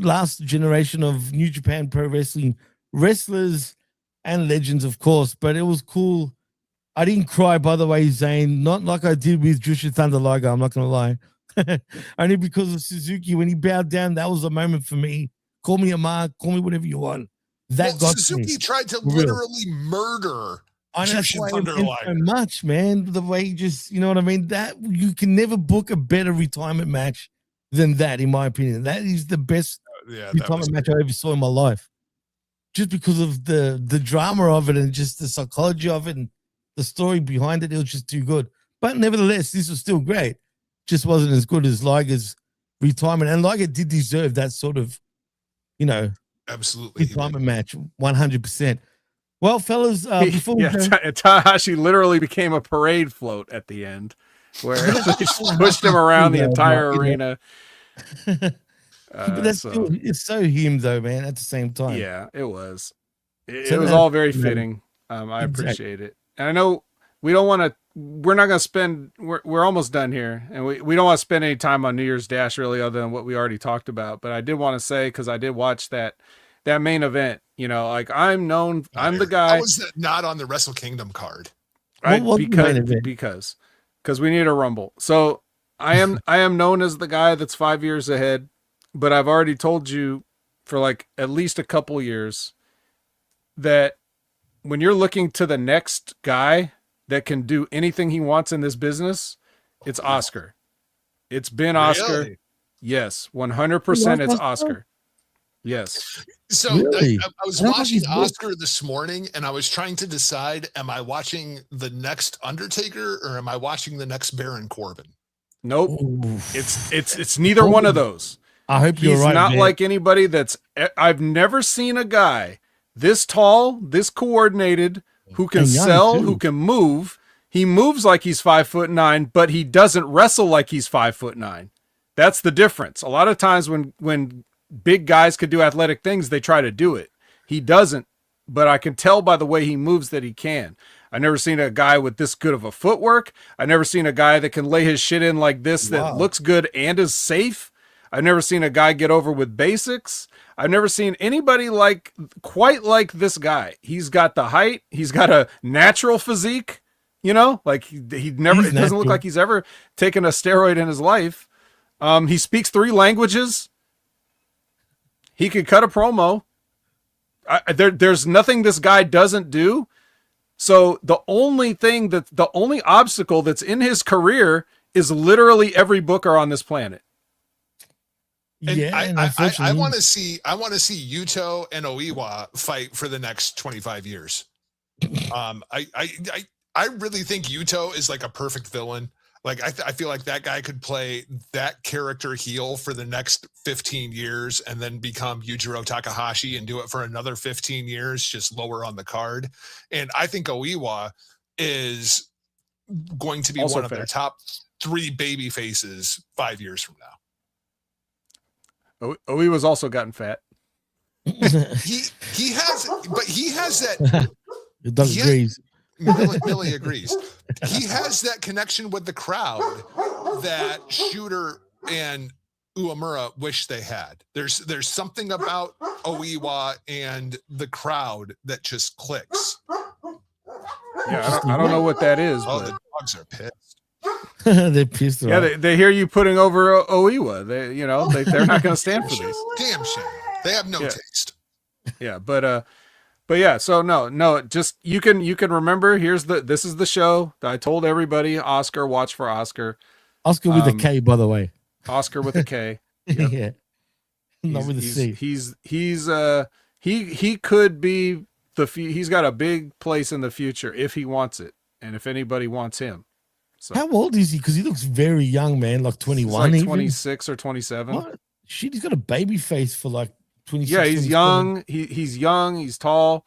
last generation of New Japan Pro Wrestling wrestlers and legends, of course. But it was cool. I didn't cry, by the way, Zane, not like I did with Jushin Thunder Liger, I'm not going to lie. Only because of Suzuki. When he bowed down, that was a moment for me. Call me a mark, call me whatever you want. That got Suzuki me. tried to literally murder Jushin Thunder Liger. So much, man. The way he just, you know what I mean? That you can never book a better retirement match than that, in my opinion. That is the best retirement match I ever saw in my life. Just because of the drama of it and just the psychology of it and the story behind it, it was just too good. But nevertheless, this was still great. Just wasn't as good as Liger's retirement. And Liger did deserve that sort of, absolutely retirement match, 100%. Well, fellas, before we go, Tanahashi literally became a parade float at the end, where they pushed him around the entire arena. But still, it's so him though, man. At the same time, yeah, it was. It was all very fitting. I appreciate it. And I know we're not going to spend, we're almost done here. And we don't want to spend any time on New Year's Dash really other than what we already talked about. But I did want to say, because I did watch that main event, like I'm the guy. How was that not on the Wrestle Kingdom card? Because we need a Rumble. So I am known as the guy that's 5 years ahead, but I've already told you for like at least a couple years that when you're looking to the next guy that can do anything he wants in this business, it's Oscar. It's been Oscar. Really? Yes, 100% it's Oscar. Yes. So really? I was watching Oscar this morning and I was trying to decide, am I watching the next Undertaker or am I watching the next Baron Corbin? Nope. Ooh. It's neither one of those. I hope you're right. He's not like anybody I've never seen a guy this tall, this coordinated, who can sell, who can move. He moves like he's 5'9", but he doesn't wrestle like he's 5'9". That's the difference. A lot of times when big guys could do athletic things, they try to do it. He doesn't, but I can tell by the way he moves that he can. I've never seen a guy with this good of a footwork. I've never seen a guy that can lay his shit in like this that looks good and is safe. I've never seen a guy get over with basics. I've never seen anybody quite like this guy. He's got the height. He's got a natural physique, like he doesn't look like he's ever taken a steroid in his life. He speaks 3 languages. He could cut a promo. There's nothing this guy doesn't do. So the only obstacle that's in his career is literally every booker on this planet. And I want to see Yuto and Oiwa fight for the next 25 years. I really think Yuto is like a perfect villain. Like I feel like that guy could play that character heel for the next 15 years and then become Yujiro Takahashi and do it for another 15 years, just lower on the card. And I think Oiwa is going to be one of their top 3 baby faces 5 years from now. OE was also gotten fat. he has that. Doug agrees. Billy agrees. He has that connection with the crowd that Shooter and Uemura wish they had. There's something about Oiwa and the crowd that just clicks. Yeah, I don't know what that is. Oh, but the dogs are pissed. They're pissed. Yeah, they hear you putting over Oiwa. They're not going to stand for this. Damn shame. They have no taste. Yeah, but yeah. So no. Just you can remember. This is the show that I told everybody. Oscar, watch for Oscar. Oscar with a K, by the way. Oscar with a K. Yep. Yeah, not with a C. He could be he's got a big place in the future if he wants it, and if anybody wants him. So, how old is he? Because he looks very young, man. Like 21, like 26 or 27. What? Shit, he's got a baby face for like 26. Yeah, he's young. He's young. He's tall.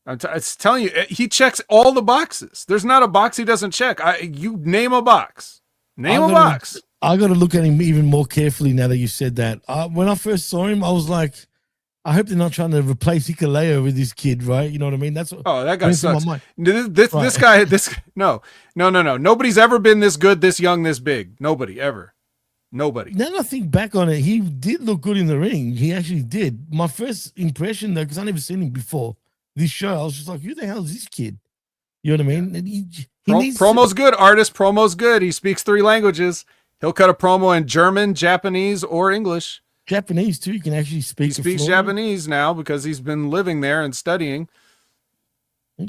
I'm telling you, he checks all the boxes. There's not a box he doesn't check. You name a box. Name a box. I got to look at him even more carefully now that you said that. When I first saw him, I was like, I hope they're not trying to replace Hikuleo with this kid, right? You know what I mean? That's what. Oh, that guy sucks. This guy. No. Nobody's ever been this good, this young, this big. Nobody ever. Nobody. Now that I think back on it, he did look good in the ring. He actually did. My first impression, though, because I never seen him before this show, I was just like, who the hell is this kid? You know what I mean? And he promo's good, artist. Promo's good. He speaks 3 languages. He'll cut a promo in German, Japanese, or English. Japanese too. You can actually speak. He speaks Japanese now because he's been living there and studying.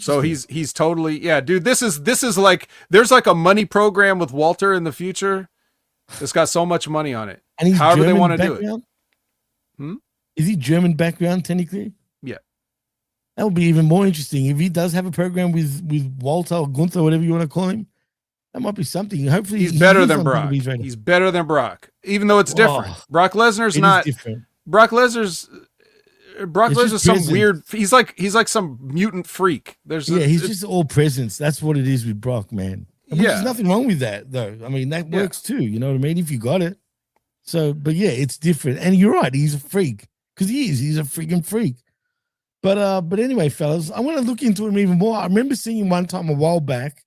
So he's totally dude. This is like there's like a money program with Walter in the future. It's got so much money on it. And he's however German they want to background? do it. Is he German background technically? Yeah. That would be even more interesting if he does have a program with Walter or Gunther, whatever you want to call him. That might be something. Hopefully, he's better than Brock. He's better than Brock, even though it's different. Brock Lesnar's not different. Brock Lesnar's some weird. He's like some mutant freak. He's just all presence. That's what it is with Brock, man. There's nothing wrong with that, though. I mean, that works too. You know what I mean? If you got it. So, but yeah, it's different. And you're right. He's a freak because he is. He's a freaking freak. But anyway, fellas, I want to look into him even more. I remember seeing him one time a while back.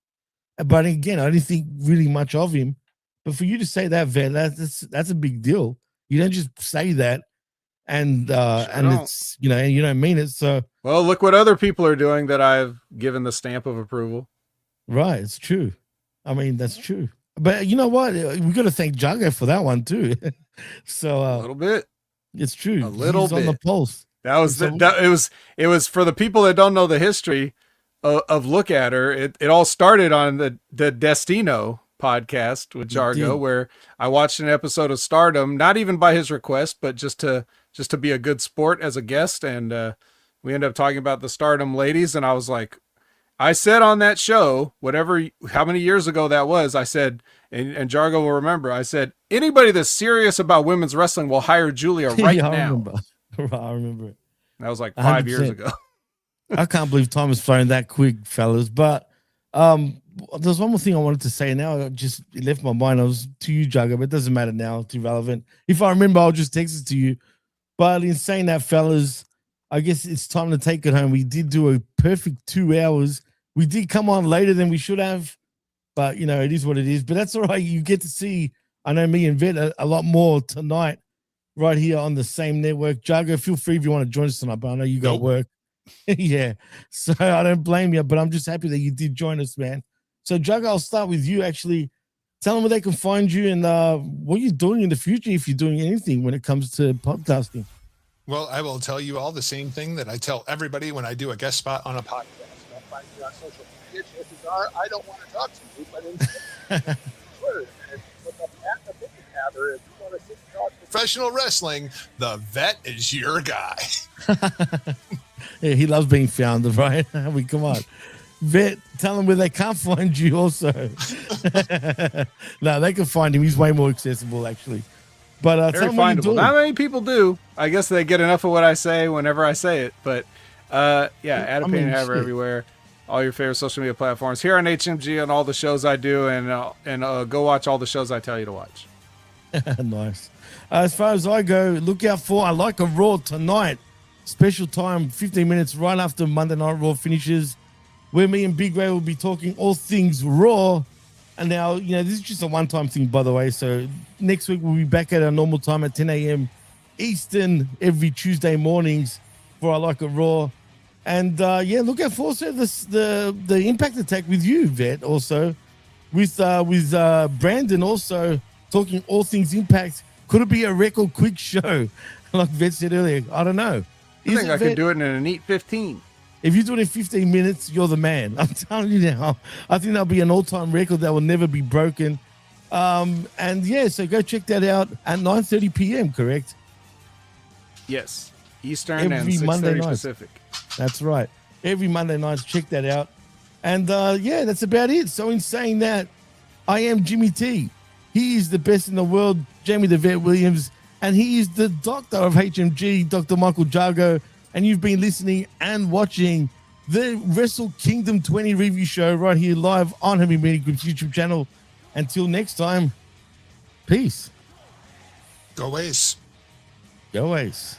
But again, I didn't think really much of him. But for you to say that, Vet, that's a big deal. You don't just say that, and it's and you don't mean it. So well, look what other people are doing that I've given the stamp of approval. Right, it's true. I mean, that's true. But you know what? We got to thank Jargo for that one too. So a little bit. It's true. A little bit on the pulse. That was it was for the people that don't know the history of Look at Her. It all started on the Destino podcast with Jargo, where I watched an episode of Stardom, not even by his request, but just to be a good sport as a guest, and we ended up talking about the Stardom ladies, and I was like, I said on that show, how many years ago that was, I said, and Jargo will remember, I said, anybody that's serious about women's wrestling will hire Julia right now. I remember it. That was like 5 100%. years ago. I can't believe time has flown that quick, fellas. But there's one more thing I wanted to say now. It left my mind. I was to you, Jargo, but it doesn't matter now. It's irrelevant. If I remember, I'll just text it to you. But in saying that, fellas, I guess it's time to take it home. We did do a perfect 2 hours. We did come on later than we should have, but it is what it is. But that's all right. You get to see, I know me and Vet a lot more tonight, right here on the same network. Jargo, feel free if you want to join us tonight, but I know you got work. Yeah, so I don't blame you, but I'm just happy that you did join us, man. So, Jargo, I'll start with you. Actually, tell them where they can find you and what you're doing in the future, if you're doing anything when it comes to podcasting. Well, I will tell you all the same thing that I tell everybody when I do a guest spot on a podcast. I'll find you on social media. Chances are I don't want to talk to you, but instead, Twitter, and look up at the Big Tabber. If you want to sit and talk professional wrestling, the Vet is your guy. Yeah, he loves being found, right? I mean, come on. Vet, tell them where they can't find you also. No, they can find him. He's way more accessible, actually. But very findable. Not many people do. I guess they get enough of what I say whenever I say it. But Add a Pain and Haver everywhere. all your favorite social media platforms, here on HMG and all the shows I do, and go watch all the shows I tell you to watch. Nice. As far as I go, look out for I Like a Raw tonight. Special time, 15 minutes right after Monday Night Raw finishes, where me and Big Ray will be talking all things Raw. And now, this is just a one-time thing, by the way. So next week we'll be back at our normal time at 10 a.m. Eastern every Tuesday mornings for I Like a Raw. And look out for also the Impact Attack with you, Vet, also with Brandon, also talking all things Impact. Could it be a record quick show, like Vet said earlier? I don't know. I think I could do it in a neat 15. If you do it in 15 minutes, you're the man. I'm telling you now. I think that'll be an all-time record that will never be broken. So go check that out at 9:30 p.m., correct? Yes. Eastern Every and 6:30 Monday night. Pacific. That's right. Every Monday night, check that out. And that's about it. So in saying that, I am Jimmy T. He is the best in the world, Jamie the Vet Williams, and he is the doctor of HMG, Dr. Michael Jargo. And you've been listening and watching the Wrestle Kingdom 20 review show right here live on Hamin Media Group's YouTube channel. Until next time, peace. Go Ace. Go Ace.